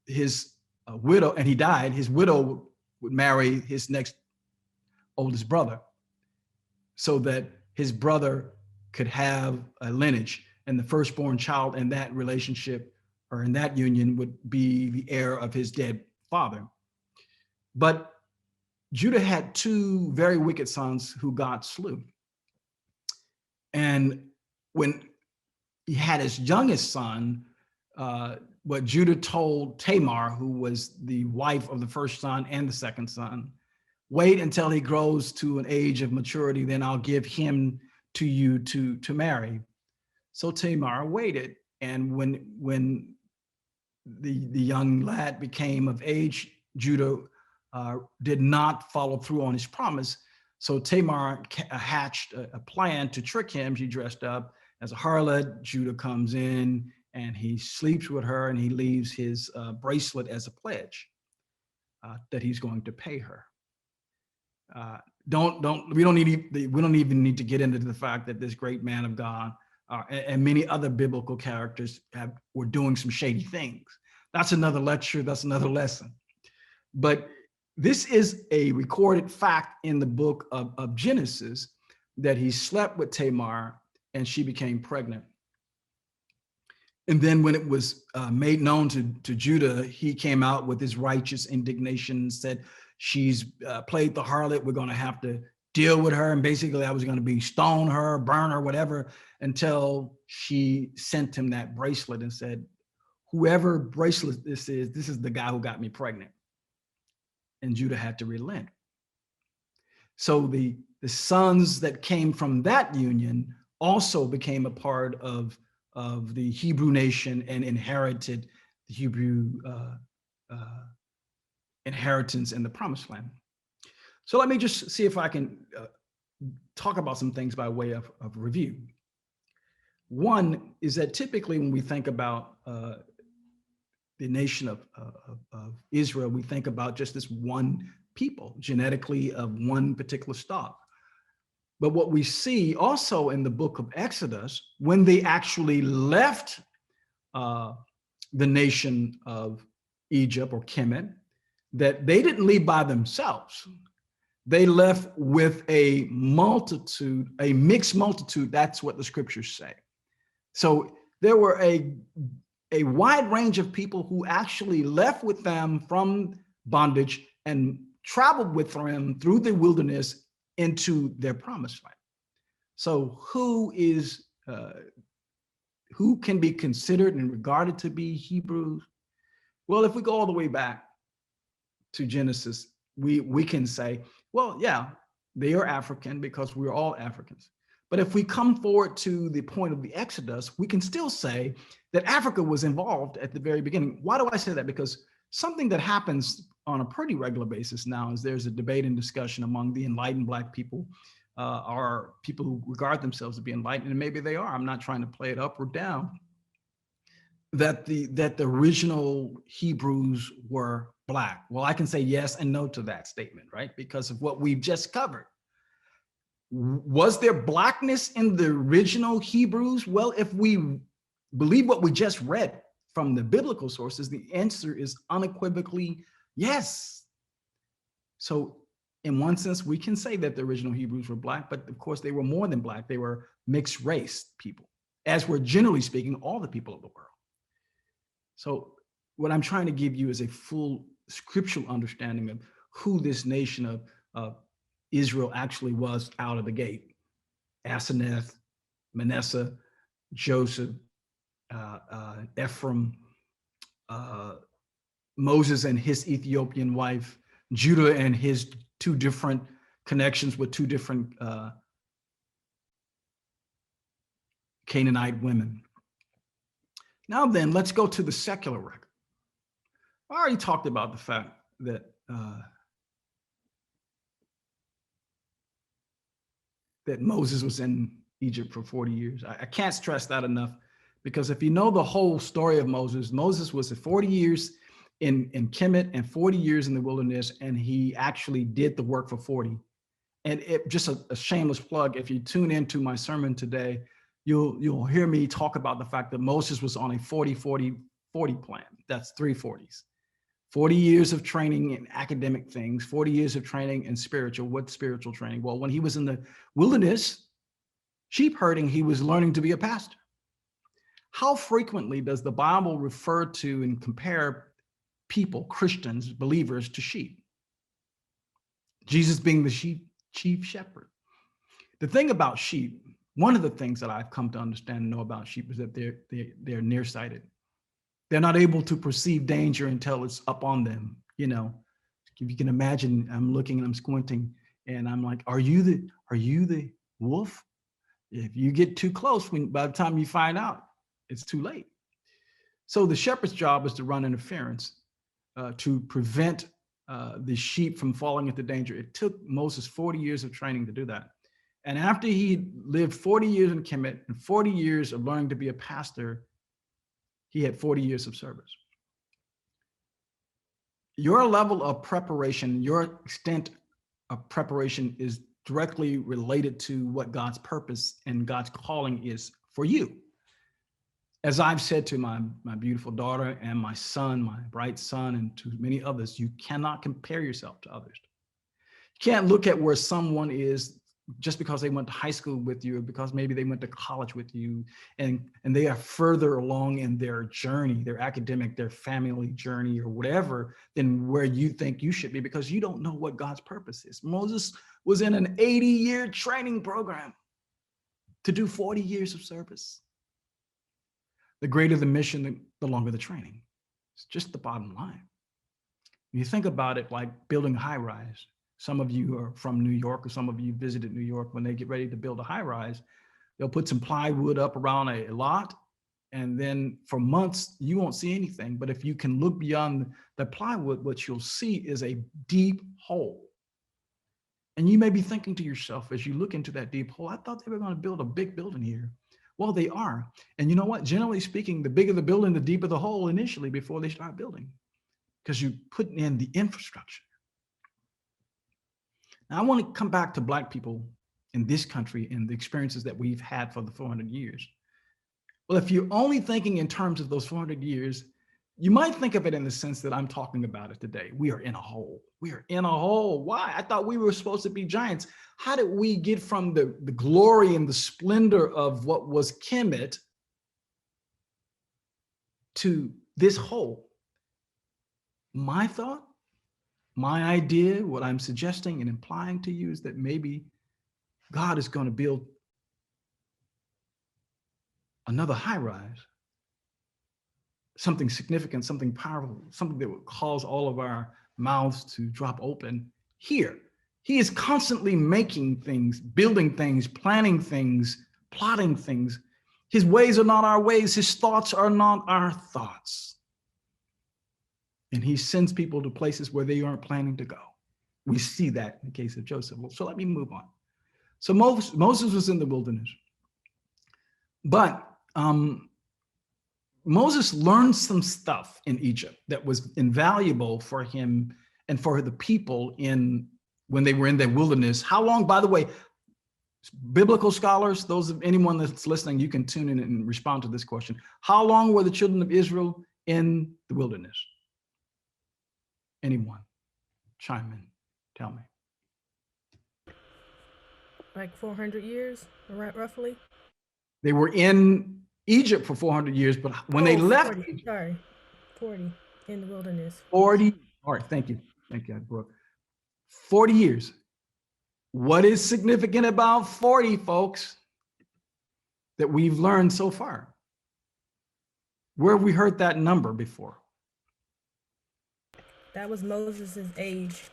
his widow, and he died, his widow would marry his next oldest brother, so that his brother could have a lineage, and the firstborn child in that relationship or in that union would be the heir of his dead father. But Judah had two very wicked sons who God slew. And when he had his youngest son, what Judah told Tamar, who was the wife of the first son and the second son, wait until he grows to an age of maturity, then I'll give him to you to marry. So Tamar waited, and when the young lad became of age, Judah did not follow through on his promise. So Tamar hatched a plan to trick him. She dressed up as a harlot. Judah comes in and he sleeps with her, and he leaves his bracelet as a pledge that he's going to pay her. We don't even need to get into the fact that this great man of God and many other biblical characters were doing some shady things. That's another lecture. That's another lesson. But this is a recorded fact in the book of Genesis, that he slept with Tamar and she became pregnant. And then when it was made known to Judah, he came out with his righteous indignation and said, she's played the harlot. We're going to have to deal with her. And basically I was going to be stone her, burn her, whatever, until she sent him that bracelet and said, whoever bracelet this is the guy who got me pregnant. And Judah had to relent. So the sons that came from that union also became a part of the Hebrew nation and inherited the Hebrew inheritance in the promised land. So let me just see if I can talk about some things by way of review. One is that typically when we think about the nation of Israel, we think about just this one people, genetically of one particular stock. But what we see also in the book of Exodus, when they actually left the nation of Egypt or Kemet, that they didn't leave by themselves. They left with a multitude, a mixed multitude. That's what the scriptures say. So There were a wide range of people who actually left with them from bondage and traveled with them through the wilderness into their promised land. So who can be considered and regarded to be Hebrews? Well, if we go all the way back to Genesis, we can say, well, yeah, they are African because we're all Africans. But if we come forward to the point of the Exodus, we can still say that Africa was involved at the very beginning. Why do I say that? Because something that happens on a pretty regular basis now is there's a debate and discussion among the enlightened Black people, are people who regard themselves to be enlightened, and maybe they are. I'm not trying to play it up or down, that the original Hebrews were Black. Well, I can say yes and no to that statement, right? Because of what we've just covered. Was there Blackness in the original Hebrews? Well, if we believe what we just read from the biblical sources, the answer is unequivocally yes. So in one sense, we can say that the original Hebrews were Black, but of course they were more than Black. They were mixed race people, as were, generally speaking, all the people of the world. So what I'm trying to give you is a full scriptural understanding of who this nation of Israel actually was out of the gate. Aseneth, Manasseh, Joseph, Ephraim, Moses and his Ethiopian wife, Judah and his two different connections with two different Canaanite women. Now then, let's go to the secular record. I already talked about the fact that that Moses was in Egypt for 40 years. I can't stress that enough, because if you know the whole story of Moses, Moses was 40 years in Kemet and 40 years in the wilderness, and he actually did the work for 40. And it just a shameless plug, if you tune into my sermon today, you'll hear me talk about the fact that Moses was on a 40-40-40 plan. That's 3 40s. 40 years of training in academic things, 40 years of training in spiritual. What spiritual training? Well, when he was in the wilderness, sheep herding, he was learning to be a pastor. How frequently does the Bible refer to and compare people, Christians, believers, to sheep? Jesus being the chief shepherd. The thing about sheep, one of the things that I've come to understand and know about sheep is that they're nearsighted. They're not able to perceive danger until it's up on them. You know, if you can imagine, I'm looking and I'm squinting and I'm like, are you the wolf? If you get too close, by the time you find out, it's too late. So the shepherd's job is to run interference, to prevent the sheep from falling into danger. It took Moses 40 years of training to do that. And after he lived 40 years in Kemet and 40 years of learning to be a pastor, he had 40 years of service. Your level of preparation, your extent of preparation is directly related to what God's purpose and God's calling is for you. As I've said to my beautiful daughter and my son, my bright son, and to many others, you cannot compare yourself to others. You can't look at where someone is just because they went to high school with you, or because maybe they went to college with you, and they are further along in their journey, their academic, their family journey, or whatever, than where you think you should be, because you don't know what God's purpose is. Moses was in an 80-year training program to do 40 years of service. The greater the mission, the longer the training. It's just the bottom line. When you think about it, like building a high rise. Some of you are from New York, or some of you visited New York. When they get ready to build a high rise, they'll put some plywood up around a lot, and then for months you won't see anything. But if you can look beyond the plywood, what you'll see is a deep hole. And you may be thinking to yourself as you look into that deep hole, I thought they were going to build a big building here. Well, they are. And you know what? Generally speaking, the bigger the building, the deeper the hole initially before they start building, because you put in the infrastructure. Now, I want to come back to Black people in this country and the experiences that we've had for the 400 years. Well, if you're only thinking in terms of those 400 years, you might think of it in the sense that I'm talking about it today. We are in a hole. We are in a hole. Why? I thought we were supposed to be giants. How did we get from the glory and the splendor of what was Kemet to this whole. My thought, my idea, what I'm suggesting and implying to you is that maybe God is going to build another high rise, something significant, something powerful, something that would cause all of our mouths to drop open here. He is constantly making things, building things, planning things, plotting things. His ways are not our ways. His thoughts are not our thoughts. And he sends people to places where they aren't planning to go. We see that in the case of Joseph. So let me move on. So Moses was in the wilderness, but Moses learned some stuff in Egypt that was invaluable for him and for the people when they were in the wilderness. How long, by the way, biblical scholars, anyone that's listening, you can tune in and respond to this question. How long were the children of Israel in the wilderness? Anyone? Chime in, tell me. Like 400 years, roughly? They were in Egypt for 400 years, but when they left 40, Egypt, 40 in the wilderness. 40, all right, thank you, Brooke. 40 years. What is significant about 40, folks, that we've learned so far? Where have we heard that number before? That was Moses' age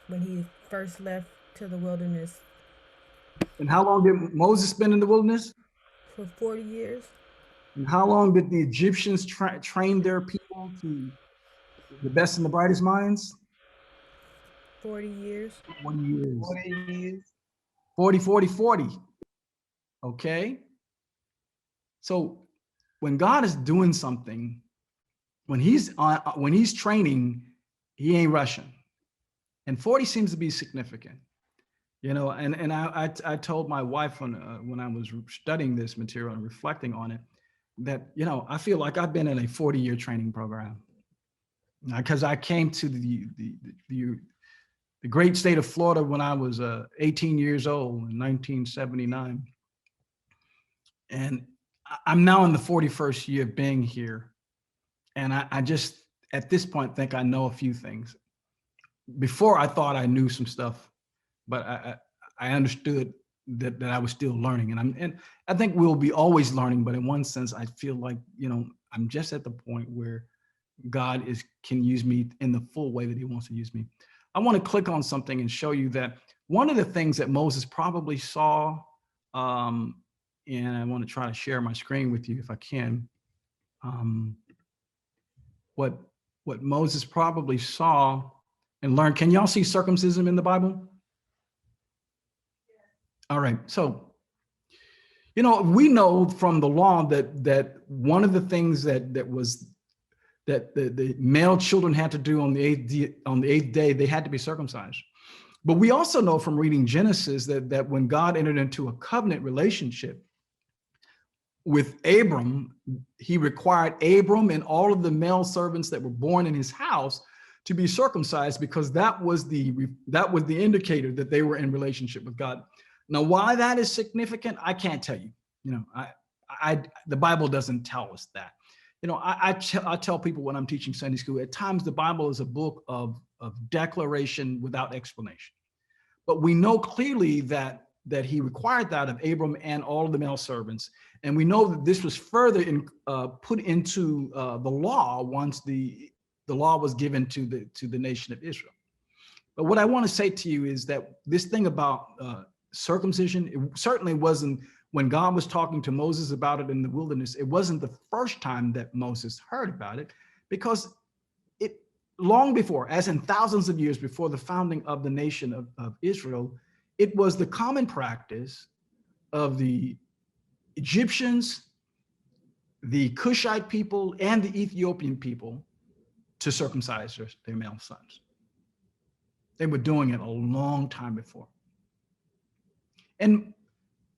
when he first left to the wilderness. And how long did Moses spend in the wilderness? For 40 years. And how long did the Egyptians train their people to the best and the brightest minds? 40 years. 40 years. 40 years. 40. Okay. So when God is doing something, when he's training, he ain't rushing. And 40 seems to be significant. You know, and I told my wife when I was studying this material and reflecting on it, that, you know, I feel like I've been in a 40-year training program, because I came to the great state of Florida when I was 18 years old in 1979. And I'm now in the 41st year of being here. And I just, at this point, think I know a few things. Before, I thought I knew some stuff, but I understood that I was still learning. And I think we'll be always learning, but in one sense, I feel like, you know, I'm just at the point where God can use me in the full way that he wants to use me. I want to click on something and show you that one of the things that Moses probably saw, and I want to try to share my screen with you if I can. What Moses probably saw and learned. Can y'all see circumcision in the Bible? All right. So, you know, we know from the law that one of the things that the male children had to do on the eighth day, they had to be circumcised. But we also know from reading Genesis that when God entered into a covenant relationship with Abram, he required Abram and all of the male servants that were born in his house to be circumcised, because that was the indicator that they were in relationship with God. Now, why that is significant, I can't tell you. You know, the Bible doesn't tell us that. You know, I tell people when I'm teaching Sunday school, at times the Bible is a book of declaration without explanation. But we know clearly that he required that of Abram and all of the male servants. And we know that this was further put into the law once the law was given to the nation of Israel. But what I want to say to you is that this thing about circumcision, it certainly wasn't, when God was talking to Moses about it in the wilderness, it wasn't the first time that Moses heard about it, because it long before, as in thousands of years before the founding of the nation of Israel, it was the common practice of the Egyptians, the Cushite people, and the Ethiopian people to circumcise their male sons. They were doing it a long time before. And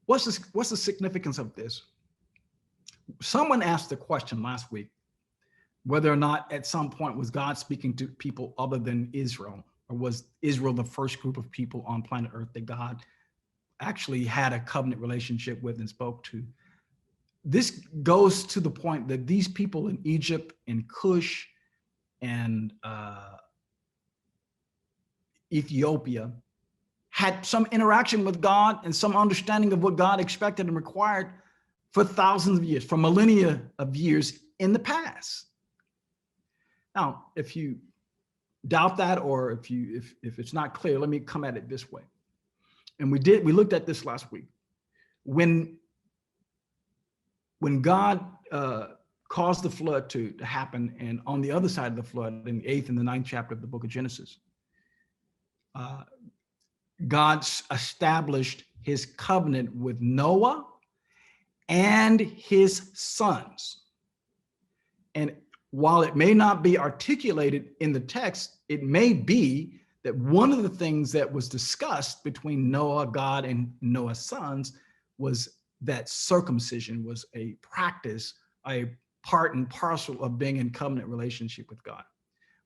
what's the significance of this? Someone asked the question last week, whether or not at some point was God speaking to people other than Israel, or was Israel the first group of people on planet Earth that God actually had a covenant relationship with and spoke to? this goes to the point that these people in Egypt and Cush and Ethiopia had some interaction with God and some understanding of what God expected and required for thousands of years, for millennia of years in the past. Now, if you doubt that, or if it's not clear, let me come at it this way. And we looked at this last week. When God caused the flood to happen, and on the other side of the flood, in the 8th and the 9th chapter of the book of Genesis, God established his covenant with Noah and his sons. And while it may not be articulated in the text, it may be that one of the things that was discussed between Noah, God, and Noah's sons was that circumcision was a practice, a part and parcel of being in covenant relationship with God.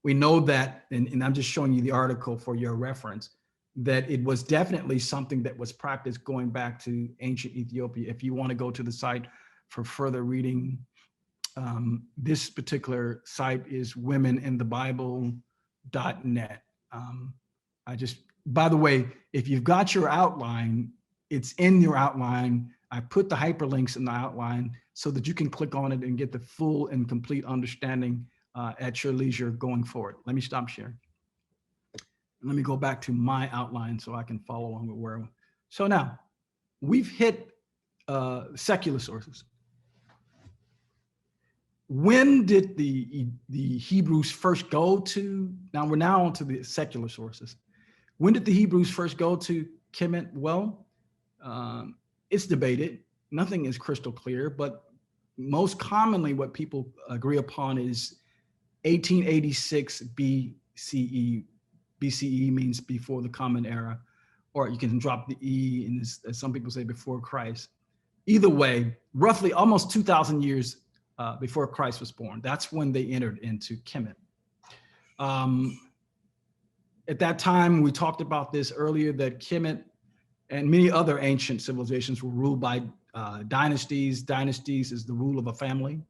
We know that, and I'm just showing you the article for your reference, that it was definitely something that was practiced going back to ancient Ethiopia. If you want to go to the site for further reading, this particular site is womeninthebible.net. By the way, if you've got your outline, it's in your outline. I put the hyperlinks in the outline so that you can click on it and get the full and complete understanding at your leisure going forward. Let me stop sharing. Let me go back to my outline so I can follow along with where. So now we've hit secular sources. When did the Hebrews first go to? Now we're now onto the secular sources. When did the Hebrews first go to Kemet? Well, it's debated. Nothing is crystal clear, but most commonly what people agree upon is 1886 BCE. BCE means before the Common Era, or you can drop the E, and as some people say, before Christ. Either way, roughly almost 2,000 years before Christ was born. That's when they entered into Kemet. At that time, we talked about this earlier, that Kemet and many other ancient civilizations were ruled by dynasties. Dynasties is the rule of a family.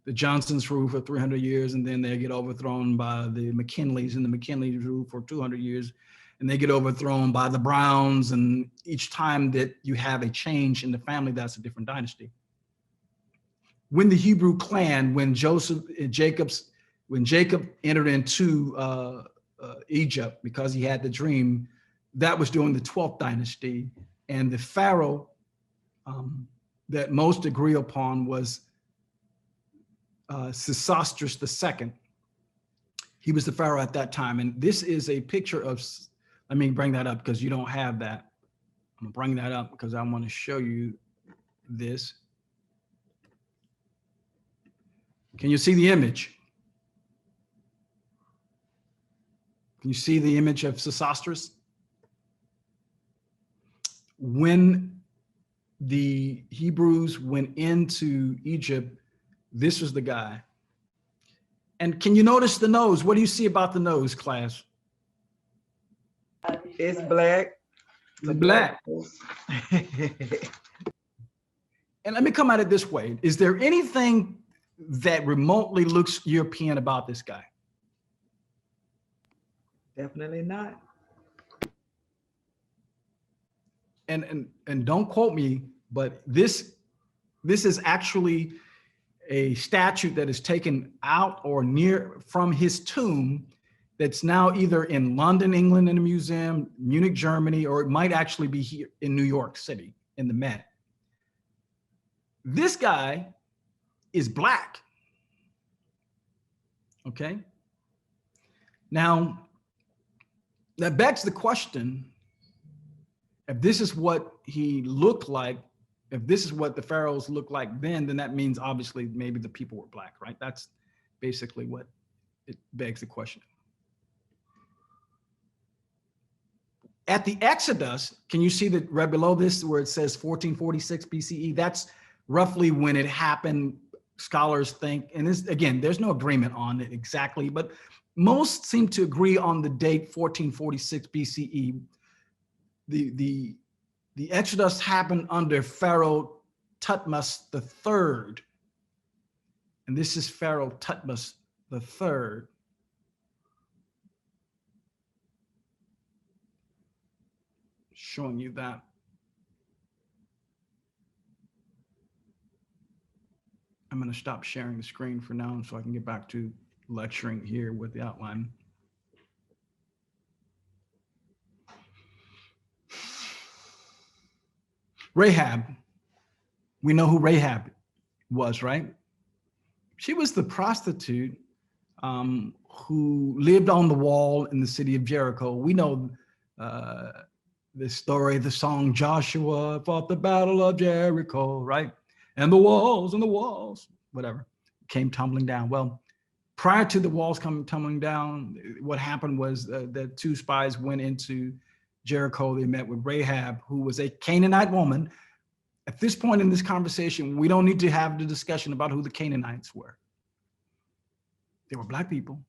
The Johnsons rule for 300 years, and then they get overthrown by the McKinleys, and the McKinleys rule for 200 years, and they get overthrown by the Browns. And each time that you have a change in the family, that's a different dynasty. When the Hebrew clan, when Jacob entered into Egypt because he had the dream, that was during the 12th dynasty, and the pharaoh that most agree upon was Sesostris II. He was the pharaoh at that time. And this is a picture of, let me bring that up because you don't have that. I'm gonna bring that up because I want to show you this. Can you see the image? Can you see the image of Sesostris? When the Hebrews went into Egypt, this was the guy. And can you notice the nose? What do you see about the nose, class? It's black. It's black. And let me come at it this way. Is there anything that remotely looks European about this guy? Definitely not. And don't quote me, but this is actually a statue that is taken out or near from his tomb that's now either in London, England in a museum, Munich, Germany, or it might actually be here in New York City in the Met. This guy is black. Okay. Now, that begs the question, if this is what he looked like, if this is what the pharaohs looked like then that means obviously maybe the people were black, right? That's basically what it begs the question. At the Exodus, can you see that right below this where it says 1446 BCE? That's roughly when it happened. Scholars think, and this, again, there's no agreement on it exactly, but most seem to agree on the date 1446 BCE. The Exodus happened under Pharaoh Tutmos the third. And this is Pharaoh Tutmos the third. Showing you that. I'm going to stop sharing the screen for now so I can get back to lecturing here with the outline. Rahab. We know who Rahab was, right? She was the prostitute who lived on the wall in the city of Jericho. We know the story, the song, Joshua fought the battle of Jericho, right? And the walls, whatever, came tumbling down. Well, prior to the walls coming tumbling down, what happened was the two spies went into Jericho. They met with Rahab, who was a Canaanite woman. At this point in this conversation, we don't need to have the discussion about who the Canaanites were. They were Black people.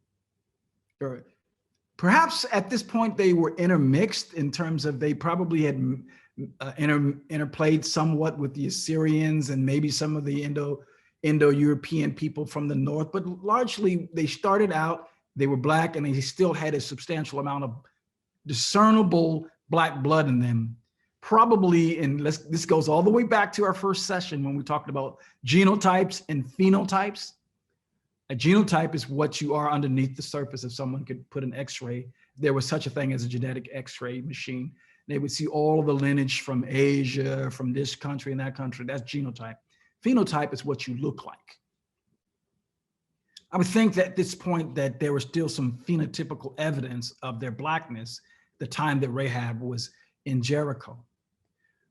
Perhaps at this point they were intermixed in terms of they probably had interplayed somewhat with the Assyrians and maybe some of the Indo-European people from the north, but largely they started out, they were Black, and they still had a substantial amount of discernible Black blood in them. Probably, and this goes all the way back to our first session when we talked about genotypes and phenotypes. A genotype is what you are underneath the surface. If someone could put an X-ray, there was such a thing as a genetic X-ray machine. They would see all of the lineage from Asia, from this country and that country. That's genotype. Phenotype is what you look like. I would think that at this point that there was still some phenotypical evidence of their Blackness the time that Rahab was in Jericho.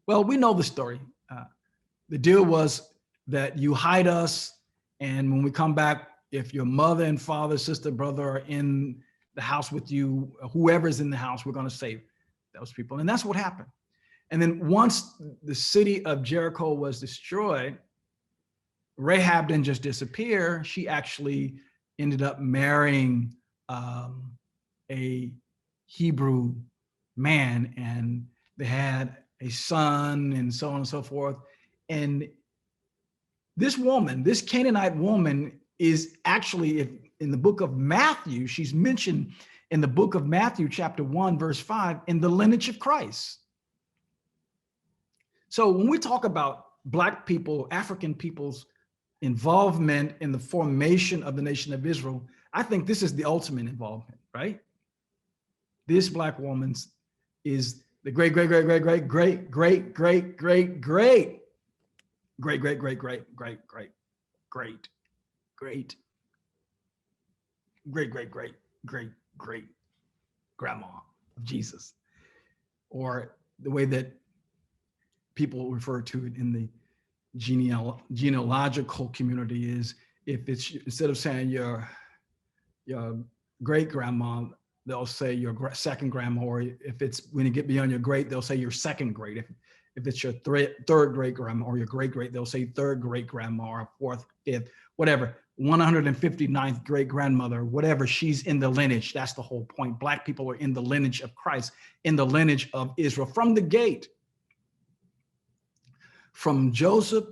Well, we know the story. The deal was that you hide us, and when we come back, if your mother and father, sister, brother are in the house with you, whoever's in the house, we're going to save those people. And that's what happened. And then once the city of Jericho was destroyed, Rahab didn't just disappear. She actually ended up marrying a Hebrew man, and they had a son and so on and so forth. And this woman, this Canaanite woman, is actually in the book of Matthew, she's mentioned in the book of Matthew, chapter 1, verse 5, in the lineage of Christ. So when we talk about Black people, African people's involvement in the formation of the nation of Israel, I think this is the ultimate involvement, right? This Black woman is the great grandma of Jesus, or the way that people refer to it in the genealogical community is, if it's, instead of saying your great grandma, they'll say your second grandma, or if it's when you get beyond your great, they'll say your second great. If it's your third great grandma or your great great, they'll say third great grandma or fourth, fifth, whatever, 159th great grandmother, whatever, she's in the lineage. That's the whole point. Black people are in the lineage of Christ, in the lineage of Israel, from the gate, from Joseph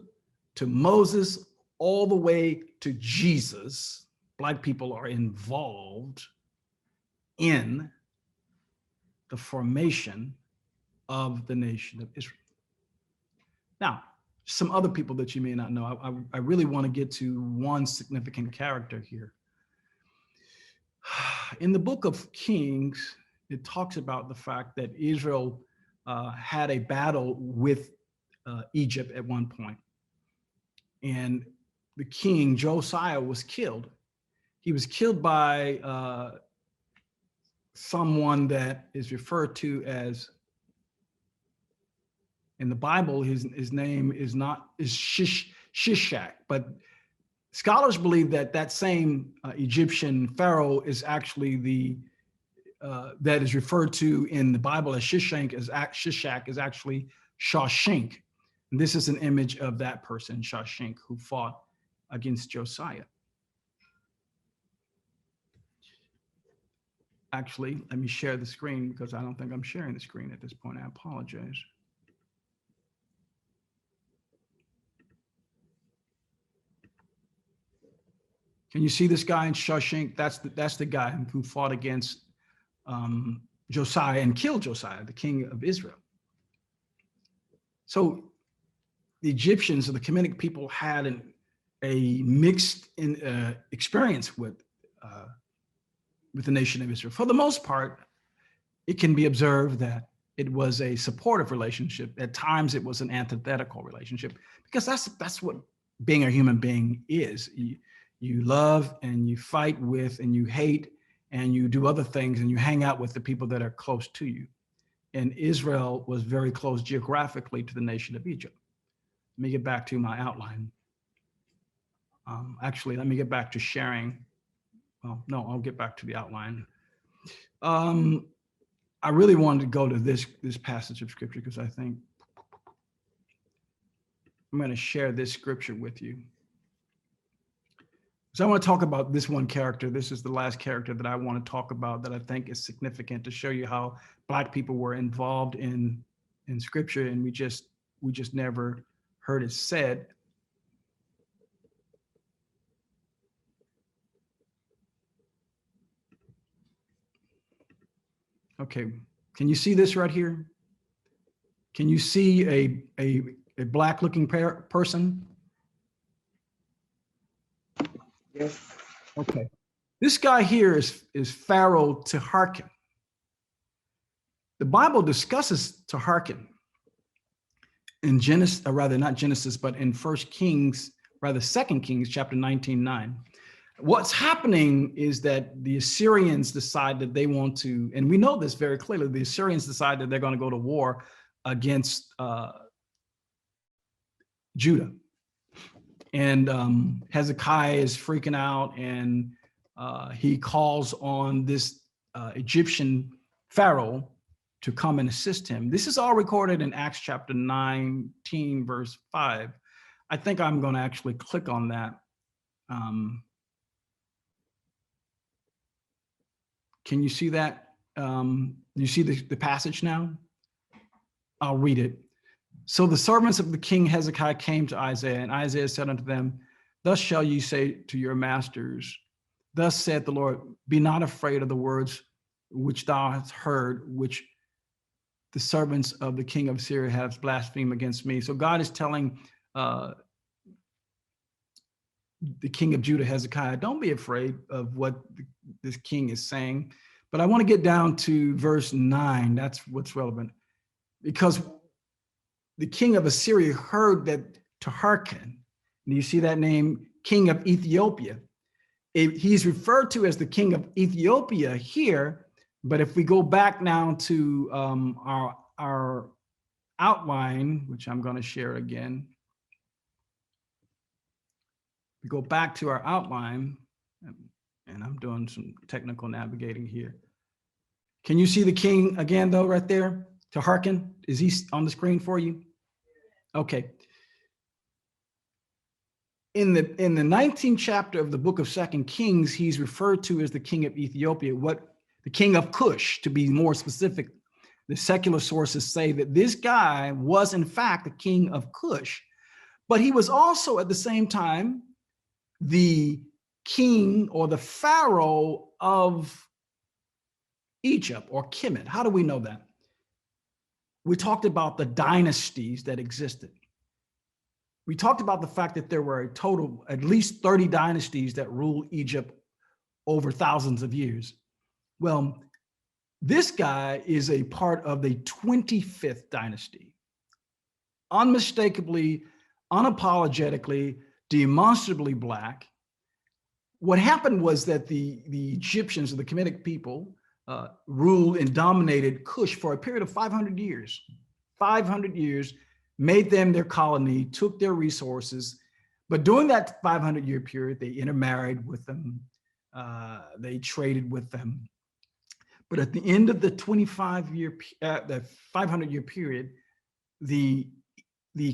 to Moses, all the way to Jesus. Black people are involved in the formation of the nation of Israel. Now, some other people that you may not know, I really want to get to one significant character here. In the book of Kings, it talks about the fact that Israel had a battle with Egypt at one point. And the king, Josiah, was killed. He was killed by someone that is referred to as, in the Bible, his name is Shishak, but scholars believe that that same Egyptian pharaoh is actually that is referred to in the Bible as Shishak is actually Shawshank. And this is an image of that person, Shawshank, who fought against Josiah. Actually, let me share the screen because I don't think I'm sharing the screen at this point. I apologize. Can you see this guy in Shawshank? That's the guy who fought against Josiah and killed Josiah, the king of Israel. So the Egyptians or the Kemetic people had a mixed experience with the nation of Israel. For the most part, it can be observed that it was a supportive relationship. At times, it was an antithetical relationship, because that's what being a human being is. You love and you fight with and you hate and you do other things and you hang out with the people that are close to you. And Israel was very close geographically to the nation of Egypt. Let me get back to my outline. Actually, let me get back to sharing. Well, no, I'll get back to the outline. I really wanted to go to this passage of scripture because I think I'm going to share this scripture with you. So I want to talk about this one character. This is the last character that I want to talk about that I think is significant to show you how Black people were involved in scripture, and we just never heard it said. Okay, can you see this right here? Can you see a Black looking person? Yes. Okay. This guy here is Pharaoh to hearken. The Bible discusses to hearken in Genesis, or rather not Genesis, but in 1 Kings, rather 2 Kings chapter 19:9. What's happening is that the Assyrians decide that they want to, and we know this very clearly, the Assyrians decide that they're going to go to war against Judah. And Hezekiah is freaking out, and he calls on this Egyptian Pharaoh to come and assist him. This is all recorded in Acts chapter 19, verse 5. I think I'm going to actually click on that. Can you see that? You see the passage now? I'll read it. So the servants of the king Hezekiah came to Isaiah, and Isaiah said unto them, thus shall ye say to your masters, thus saith the Lord, be not afraid of the words which thou hast heard, which the servants of the king of Syria have blasphemed against me. So God is telling the king of Judah, Hezekiah, don't be afraid of what this king is saying. But I want to get down to verse 9. That's what's relevant. Because the king of Assyria heard that to hearken. And you see that name, king of Ethiopia. He's referred to as the king of Ethiopia here. But if we go back now to our outline, which I'm going to share again. We go back to our outline, and I'm doing some technical navigating here. Can you see the king again, though, right there? To hearken? Is he on the screen for you? Okay. In the 19th chapter of the book of 2 Kings, he's referred to as the king of Ethiopia, the king of Cush, to be more specific. The secular sources say that this guy was, in fact, the king of Cush, but he was also at the same time the king or the pharaoh of Egypt or Kemet. How do we know that? We talked about the dynasties that existed. We talked about the fact that there were a total, at least 30 dynasties that ruled Egypt over thousands of years. Well, this guy is a part of the 25th dynasty. Unmistakably, unapologetically, demonstrably Black. What happened was that the Egyptians, or the Kemetic people, ruled and dominated Cush for a period of 500 years. 500 years, made them their colony, took their resources. But during that 500-year period, they intermarried with them. They traded with them. But at the end of the 500-year period, the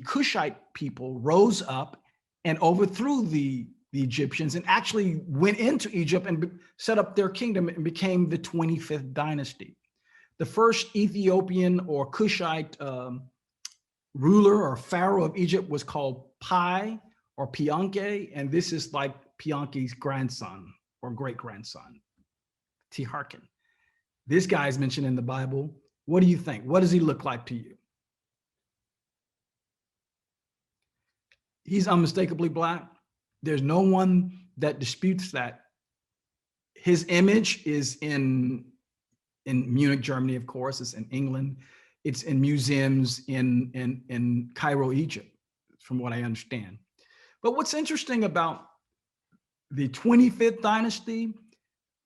Cushite people rose up and overthrew the Egyptians and actually went into Egypt and set up their kingdom and became the 25th dynasty. The first Ethiopian or Cushite ruler or pharaoh of Egypt was called Pi or Pianke, and this is like Pianki's grandson or great-grandson, T. This guy's mentioned in the Bible. What do you think? What does he look like to you? He's unmistakably Black. There's no one that disputes that. His image is in Munich, Germany, of course. It's in England. It's in museums in Cairo, Egypt, from what I understand. But what's interesting about the 25th dynasty,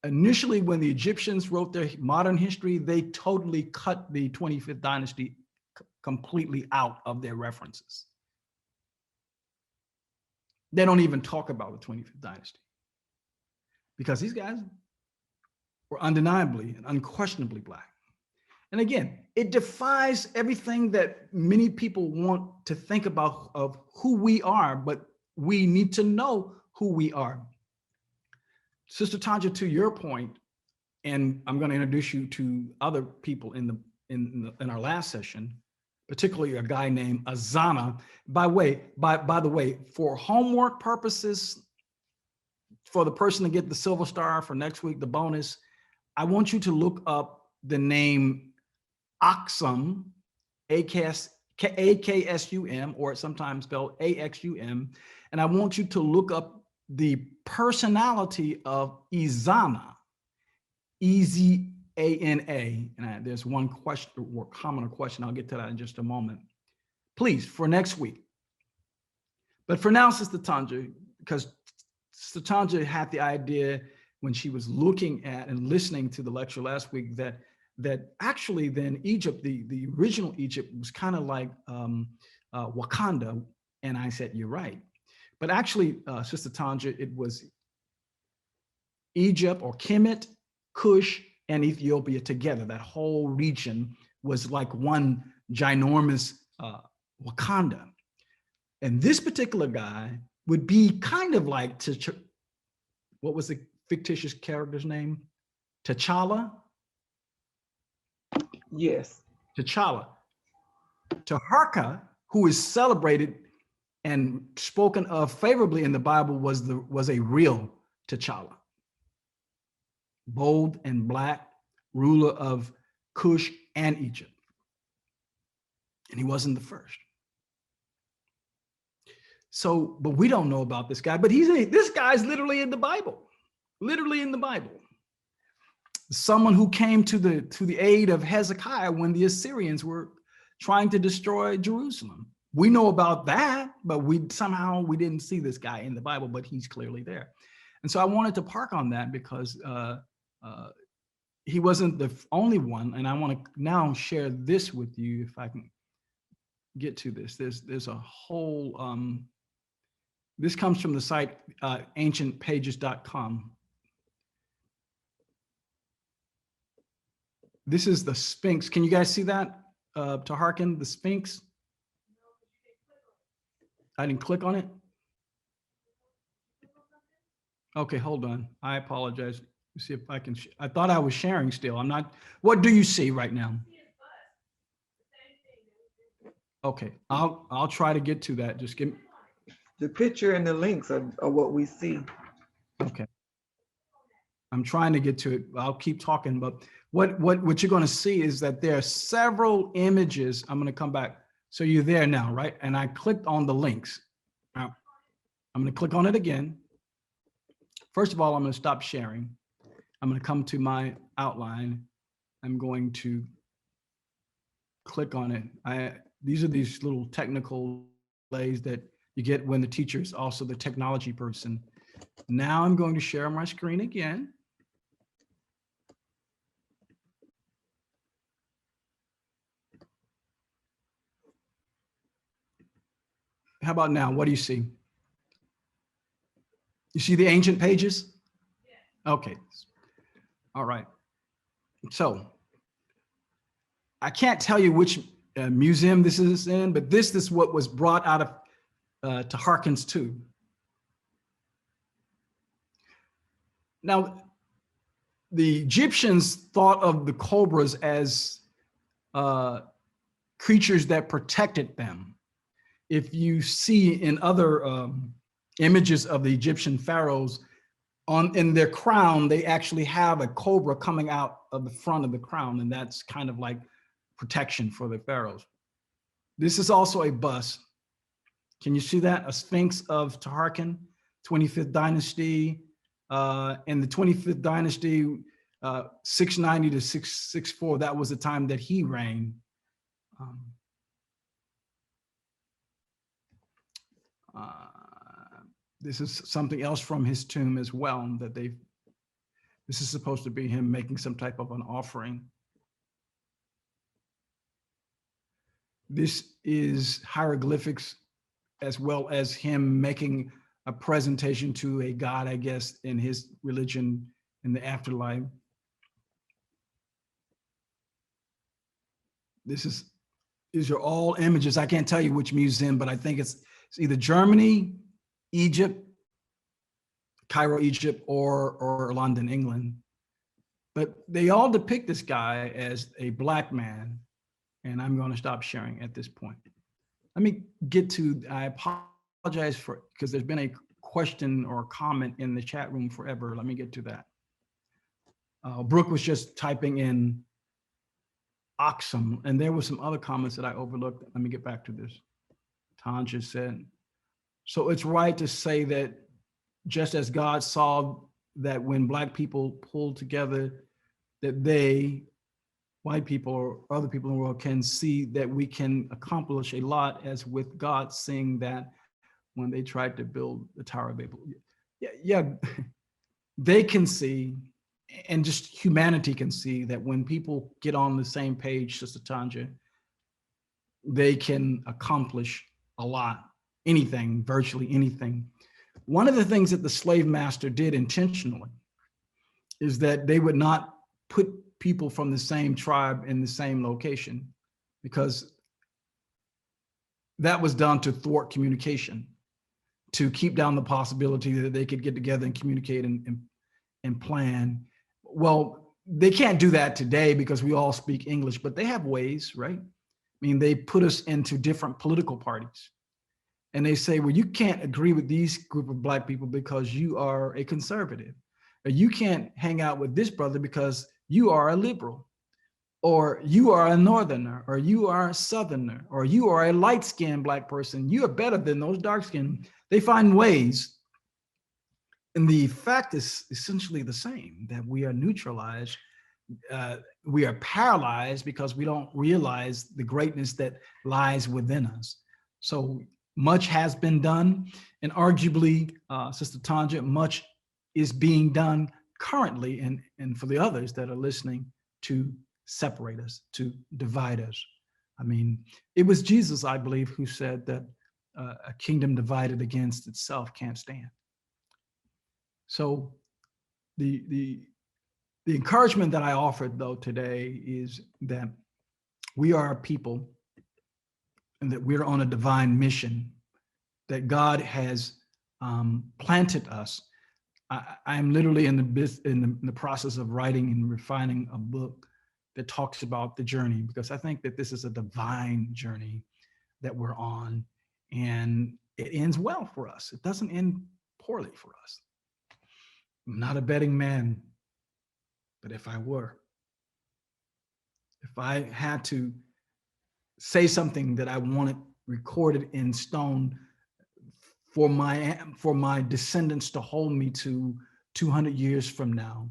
initially when the Egyptians wrote their modern history, they totally cut the 25th dynasty completely out of their references. They don't even talk about the 25th dynasty because these guys were undeniably and unquestionably Black. And again, it defies everything that many people want to think about of who we are, but we need to know who we are. Sister Tanja, to your point, and I'm going to introduce you to other people in our last session, particularly a guy named Azana. By the way, for homework purposes, for the person to get the silver star for next week, the bonus, I want you to look up the name Aksum, A-K-S-U-M, or it's sometimes spelled A-X-U-M. And I want you to look up the personality of Izana, E-Z-A-N-A. And there's one question or comment or question. I'll get to that in just a moment. Please, for next week. But for now, Sister Tanja, because Sister Tanja had the idea when she was looking at and listening to the lecture last week that actually then Egypt, the original Egypt was kind of like Wakanda. And I said, you're right. But actually, Sister Tanja, it was Egypt or Kemet, Kush, and Ethiopia together. That whole region was like one ginormous Wakanda. And this particular guy would be kind of like, what was the fictitious character's name? T'Challa? Yes. T'Challa. Taharka, who is celebrated and spoken of favorably in the Bible, was a real T'Challa. Bold and Black, ruler of Cush and Egypt. And he wasn't the first. So, but we don't know about this guy, but this guy's literally in the Bible, literally in the Bible. Someone who came to the aid of Hezekiah when the Assyrians were trying to destroy Jerusalem. We know about that, but somehow we didn't see this guy in the Bible, but he's clearly there. And so I wanted to park on that because he wasn't the only one. And I want to now share this with you if I can get to this. There's a whole, this comes from the site ancientpages.com. This is the Sphinx. Can you guys see that? To hearken, the Sphinx. I didn't click on it. Okay, hold on. I apologize. Let's see if I can. I thought I was sharing still. I'm not. What do you see right now? Okay, I'll try to get to that. Just give me. The picture and the links are what we see. Okay. I'm trying to get to it. I'll keep talking, but what you're going to see is that there are several images. I'm going to come back. So you're there now, right? And I clicked on the links. Now, I'm going to click on it again. First of all, I'm going to stop sharing. I'm going to come to my outline. I'm going to click on it. These are these little technical delays that you get when the teacher is also the technology person. Now I'm going to share my screen again. How about now? What do you see? You see the ancient pages? Okay. All right. So I can't tell you which museum this is in, but this is what was brought out of to Harkins too. Now, the Egyptians thought of the cobras as creatures that protected them. If you see in other images of the Egyptian pharaohs. In their crown, they actually have a cobra coming out of the front of the crown, and that's kind of like protection for the pharaohs. This is also a bust. Can you see that? A Sphinx of Taharkin, 25th dynasty. In the 25th dynasty, 690 to 664, that was the time that he reigned. This is something else from his tomb as well, that this is supposed to be him making some type of an offering. This is hieroglyphics as well as him making a presentation to a god, I guess, in his religion in the afterlife. These are all images. I can't tell you which museum, but I think it's either Germany, Egypt, Cairo, Egypt, or London, England. But they all depict this guy as a Black man. And I'm going to stop sharing at this point. Let me get to, I apologize for, because there's been a question or comment in the chat room forever. Let me get to that. Brooke was just typing in Oxum, and there were some other comments that I overlooked. Let me get back to this. Tanja said, so it's right to say that just as God saw that when Black people pulled together, that they, white people or other people in the world, can see that we can accomplish a lot, as with God seeing that when they tried to build the Tower of Babel. Yeah, they can see, and just humanity can see, that when people get on the same page, Sister Tanja, they can accomplish a lot, anything, virtually anything. One of the things that the slave master did intentionally is that they would not put people from the same tribe in the same location, because that was done to thwart communication, to keep down the possibility that they could get together and communicate and plan. Well, they can't do that today because we all speak English, but they have ways, right? I mean, they put us into different political parties, and they say, well, you can't agree with these group of Black people because you are a conservative, or you can't hang out with this brother because you are a liberal, or you are a Northerner, or you are a Southerner, or you are a light-skinned Black person. You are better than those dark-skinned. They find ways. And the fact is essentially the same, that we are neutralized. We are paralyzed because we don't realize the greatness that lies within us. So much has been done, and arguably, Sister Tanja, much is being done currently, and for the others that are listening, to separate us, to divide us. I mean, it was Jesus, I believe, who said that a kingdom divided against itself can't stand. So the encouragement that I offered, though, today is that we are a people, and that we're on a divine mission, that God has planted us. I'm literally in the process of writing and refining a book that talks about the journey, because I think that this is a divine journey that we're on, and it ends well for us. It doesn't end poorly for us. I'm not a betting man, but if I were, if I had to say something that I wanted recorded in stone for my descendants to hold me to 200 years from now,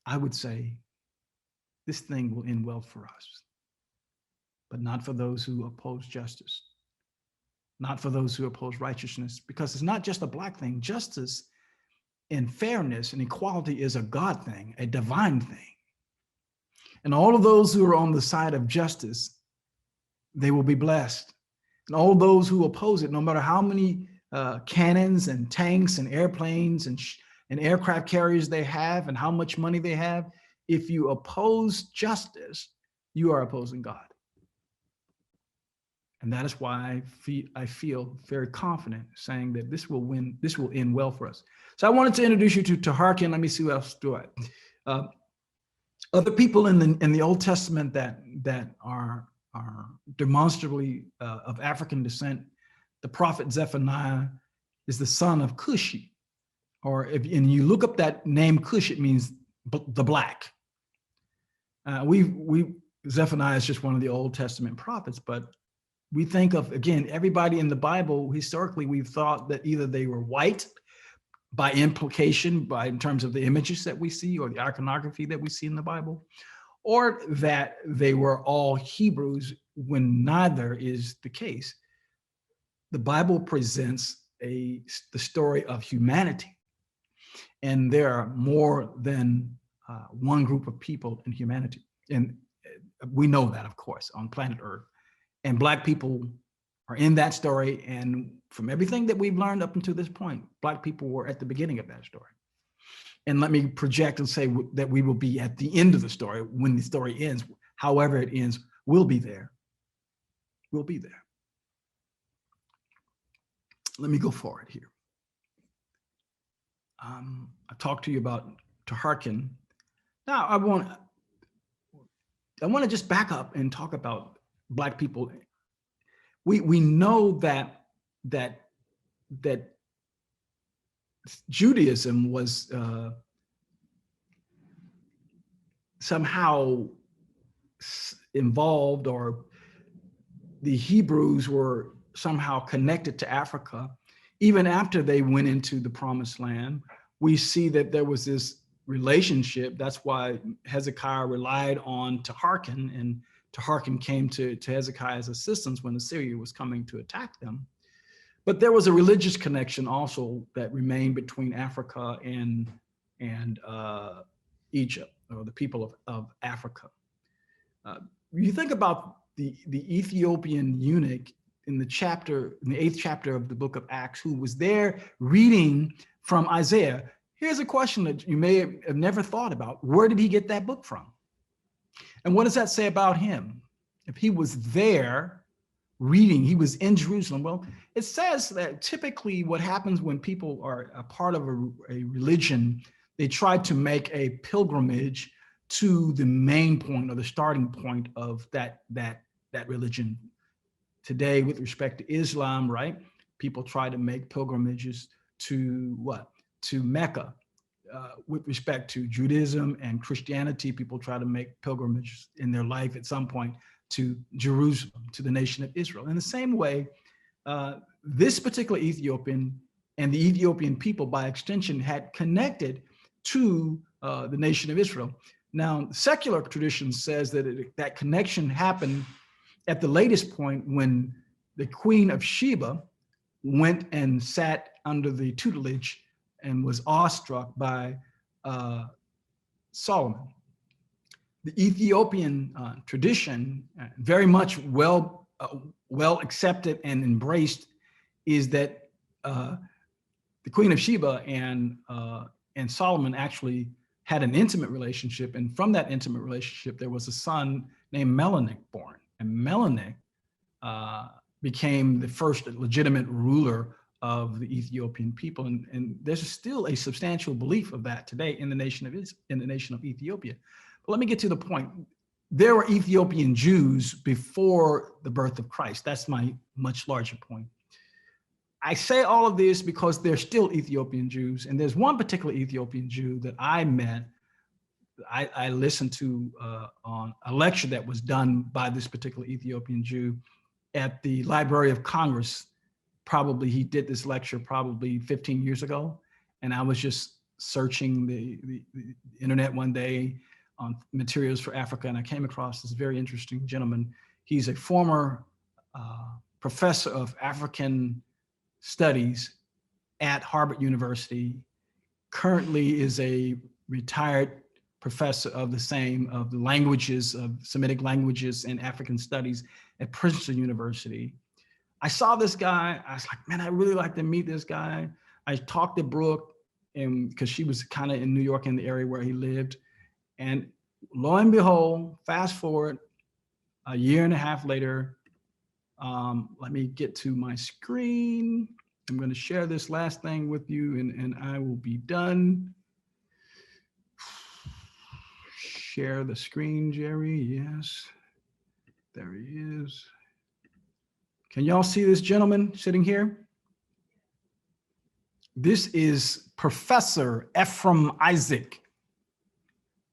I would say this thing will end well for us, but not for those who oppose justice, not for those who oppose righteousness, because it's not just a Black thing. Justice and fairness and equality is a God thing, a divine thing. And all of those who are on the side of justice, they will be blessed. And all those who oppose it, no matter how many cannons and tanks and airplanes and aircraft carriers they have and how much money they have, if you oppose justice, you are opposing God. And that is why I feel very confident saying that this will end well for us. So I wanted to introduce you to Taharkin. Let me see what else do I. Other people in the Old Testament that are demonstrably of African descent, the prophet Zephaniah, is the son of Cushi. Or and you look up that name Cush, it means the black. Zephaniah is just one of the Old Testament prophets, but we think of, again, everybody in the Bible, historically, we've thought that either they were white by implication, in terms of the images that we see or the iconography that we see in the Bible, or that they were all Hebrews, when neither is the case. The Bible presents the story of humanity, and there are more than one group of people in humanity. And we know that, of course, on planet Earth. And Black people are in that story. And from everything that we've learned up until this point, Black people were at the beginning of that story. And let me project and say that we will be at the end of the story. When the story ends, however it ends, we'll be there. We'll be there. Let me go forward here. I talked to you about to hearken. Now I want to just back up and talk about Black people. We know that Judaism was somehow involved, or the Hebrews were somehow connected to Africa. Even after they went into the Promised Land, we see that there was this relationship. That's why Hezekiah relied on to hearken, and to hearken came to Hezekiah's assistance when Assyria was coming to attack them. But there was a religious connection also that remained between Africa and Egypt, or the people of Africa. You think about the Ethiopian eunuch in the 8th chapter of the book of Acts, who was there reading from Isaiah. Here's a question that you may have never thought about. Where did he get that book from? And what does that say about him? If he was there reading, he was in Jerusalem. Well, it says that typically what happens when people are a part of a religion, they try to make a pilgrimage to the main point, or the starting point of that religion. Today, with respect to Islam, right? People try to make pilgrimages to what? To Mecca. With respect to Judaism and Christianity, people try to make pilgrimages in their life at some point to Jerusalem, to the nation of Israel. In the same way, this particular Ethiopian and the Ethiopian people, by extension, had connected to the nation of Israel. Now, secular tradition says that that connection happened at the latest point when the Queen of Sheba went and sat under the tutelage and was awestruck by Solomon. The Ethiopian tradition, very much well accepted and embraced, is that the Queen of Sheba and Solomon actually had an intimate relationship, and from that intimate relationship, there was a son named Melanick born, and Melanick became the first legitimate ruler of the Ethiopian people, and there's still a substantial belief of that today in the nation of Ethiopia. But let me get to the point. There were Ethiopian Jews before the birth of Christ. That's my much larger point. I say all of this because there's still Ethiopian Jews, and there's one particular Ethiopian Jew that I met. I listened to on a lecture that was done by this particular Ethiopian Jew at the Library of Congress. Probably he did this lecture probably 15 years ago, and I was just searching the internet one day on materials for Africa, and I came across this very interesting gentleman. He's a former professor of African studies at Harvard University, currently is a retired professor of the languages, of Semitic languages and African studies at Princeton University. I saw this guy, I was like, man, I really like to meet this guy. I talked to Brooke, and because she was kind of in New York, in the area where he lived. And lo and behold, fast forward a year and a half later, let me get to my screen. I'm going to share this last thing with you, and I will be done. Share the screen, Jerry. Yes, there he is. Can y'all see this gentleman sitting here? This is Professor Ephraim Isaac.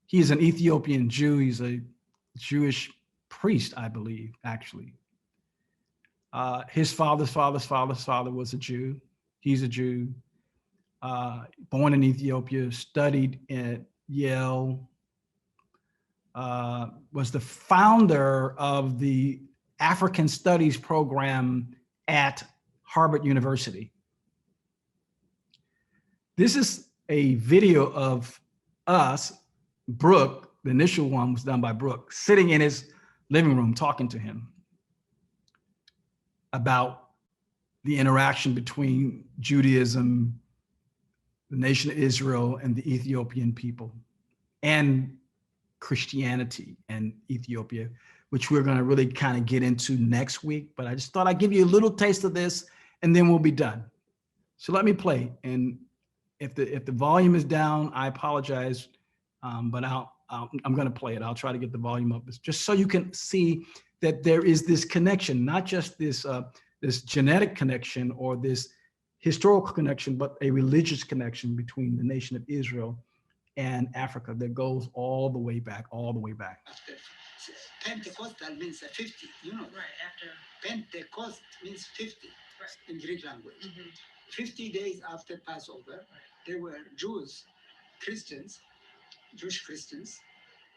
He is an Ethiopian Jew. He's a Jewish priest, I believe, actually. His father was a Jew. He's a Jew. Born in Ethiopia, studied at Yale, was the founder of the African Studies program at Harvard University. This is a video of us, Brooke, the initial one was done by Brooke, sitting in his living room talking to him about the interaction between Judaism, the nation of Israel, and the Ethiopian people, and Christianity and Ethiopia, which we're going to really kind of get into next week. But I just thought I'd give you a little taste of this, and then we'll be done. So let me play. And if the volume is down, I apologize, but I'm going to play it. I'll try to get the volume up, just so you can see that there is this connection, not just this this genetic connection or this historical connection, but a religious connection between the nation of Israel and Africa that goes all the way back, all the way back. After Pentecostal means 50, you know. Right, after. Pentecost means 50 Right. in Greek language. Mm-hmm. 50 days after Passover, there were Jewish Christians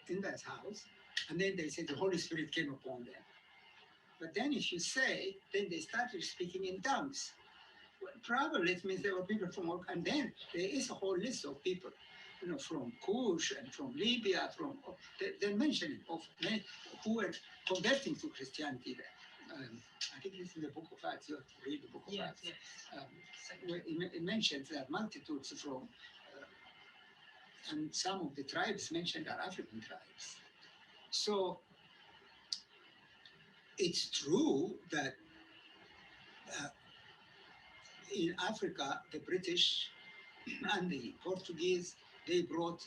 in that house, and then they said the Holy Spirit came upon them. But then if you say, then they started speaking in tongues. Well, probably it means there were people from all, and then there is a whole list of people, you know, from Kush and from Libya, they're mentioning of men who were converting to Christianity there. I think it's in the Book of Acts. You have to read the Book of Acts. Where it mentions that multitudes from, and some of the tribes mentioned are African tribes. So it's true that in Africa, the British and the Portuguese, they brought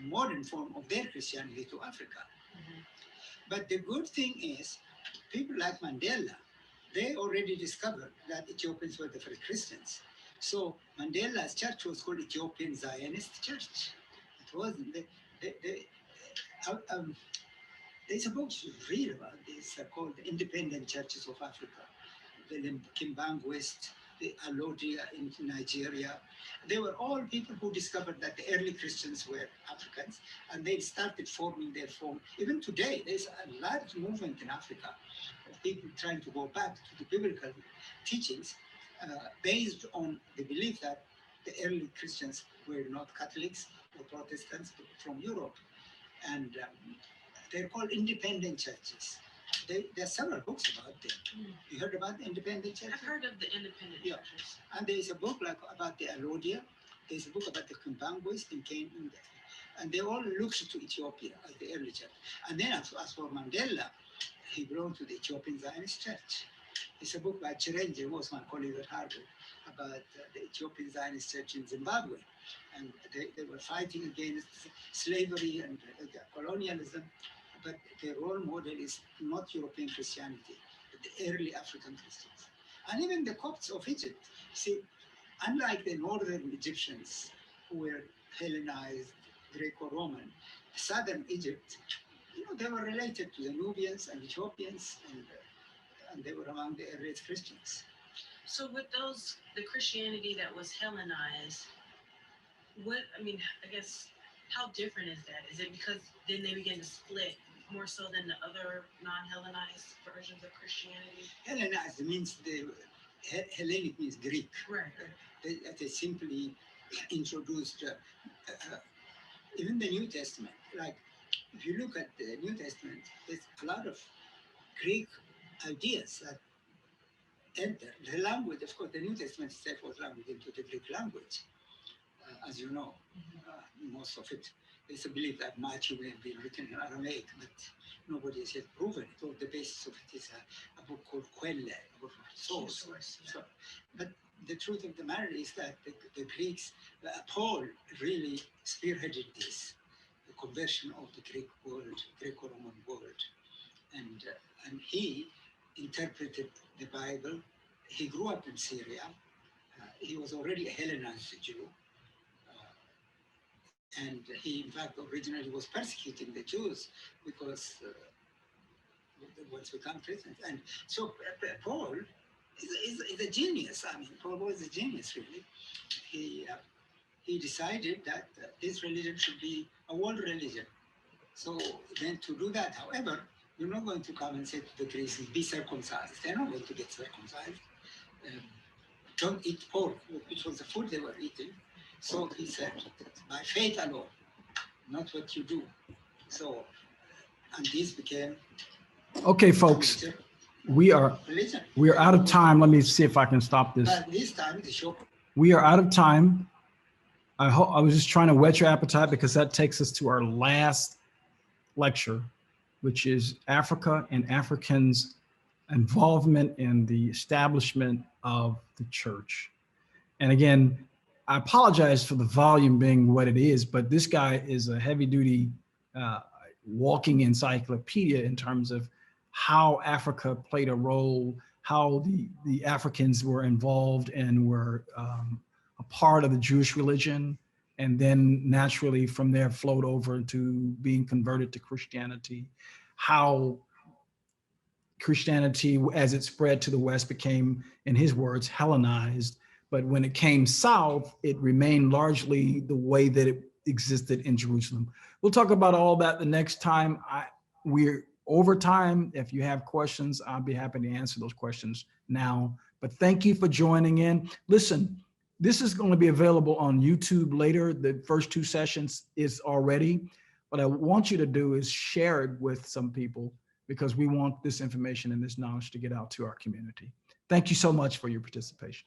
modern form of their Christianity to Africa. Mm-hmm. But the good thing is, people like Mandela, they already discovered that Ethiopians were the first Christians. So Mandela's church was called Ethiopian Zionist Church. It wasn't. There's a book you read about this called The Independent Churches of Africa. The Kimbanguist, the Alodia in Nigeria. They were all people who discovered that the early Christians were Africans, and they started forming their form. Even today, there's a large movement in Africa of people trying to go back to the biblical teachings based on the belief that the early Christians were not Catholics or Protestants, but from Europe. And they're called independent churches. There are several books about them. You heard about the independent churches? I've heard of the independent churches. And there's a book like about the Alodia. There's a book about the Kimbanguist in Kenya. And they all looked to Ethiopia as the early church. And then as for Mandela, he belonged to the Ethiopian Zionist Church. It's a book by Chirenje, who was my colleague at Harvard, about the Ethiopian Zionist Church in Zimbabwe. And they were fighting against slavery and colonialism. But the role model is not European Christianity, but the early African Christians. And even the Copts of Egypt. See, unlike the northern Egyptians who were Hellenized, Greco-Roman, southern Egypt, they were related to the Nubians and Ethiopians, and they were among the earliest Christians. So with the Christianity that was Hellenized, I guess, how different is that? Is it because then they began to split more so than the other non-Hellenized versions of Christianity? Hellenized means Hellenic means Greek. Right. They simply introduced even the New Testament. Like, if you look at the New Testament, there's a lot of Greek ideas that enter. The language, of course, the New Testament itself was language into the Greek language, as you know. Most of it. There's a belief that Matthew may have been written in Aramaic, but nobody has yet proven it. Or the basis of it is a book called Quelle, a book of source. Yeah. So, but the truth of the matter is that the Greeks, Paul really spearheaded this, the conversion of the Greek world, Greco-Roman world. And he interpreted the Bible. He grew up in Syria. he was already a Hellenized Jew. And he, in fact, originally was persecuting the Jews because once become Christians. And so Paul is a genius. I mean, Paul was a genius, really. He decided that this religion should be a world religion. So then to do that, however, you're not going to come and say to the Christians, be circumcised. They're not going to get circumcised. Don't eat pork, which was the food they were eating. So he said, by faith alone, not what you do. So, and this became Okay, folks, we are out of time. Let me see if I can stop this. But this time the show. We are out of time. I was just trying to whet your appetite because that takes us to our last lecture, which is Africa and Africans' involvement in the establishment of the church. And again, I apologize for the volume being what it is, but this guy is a heavy duty walking encyclopedia in terms of how Africa played a role, how the Africans were involved and were a part of the Jewish religion, and then naturally from there flowed over to being converted to Christianity, how Christianity, as it spread to the West, became, in his words, Hellenized. But when it came south, it remained largely the way that it existed in Jerusalem. We'll talk about all that the next time. We're over time. If you have questions, I'll be happy to answer those questions now. But thank you for joining in. Listen, this is going to be available on YouTube later. The first 2 sessions is already. What I want you to do is share it with some people because we want this information and this knowledge to get out to our community. Thank you so much for your participation.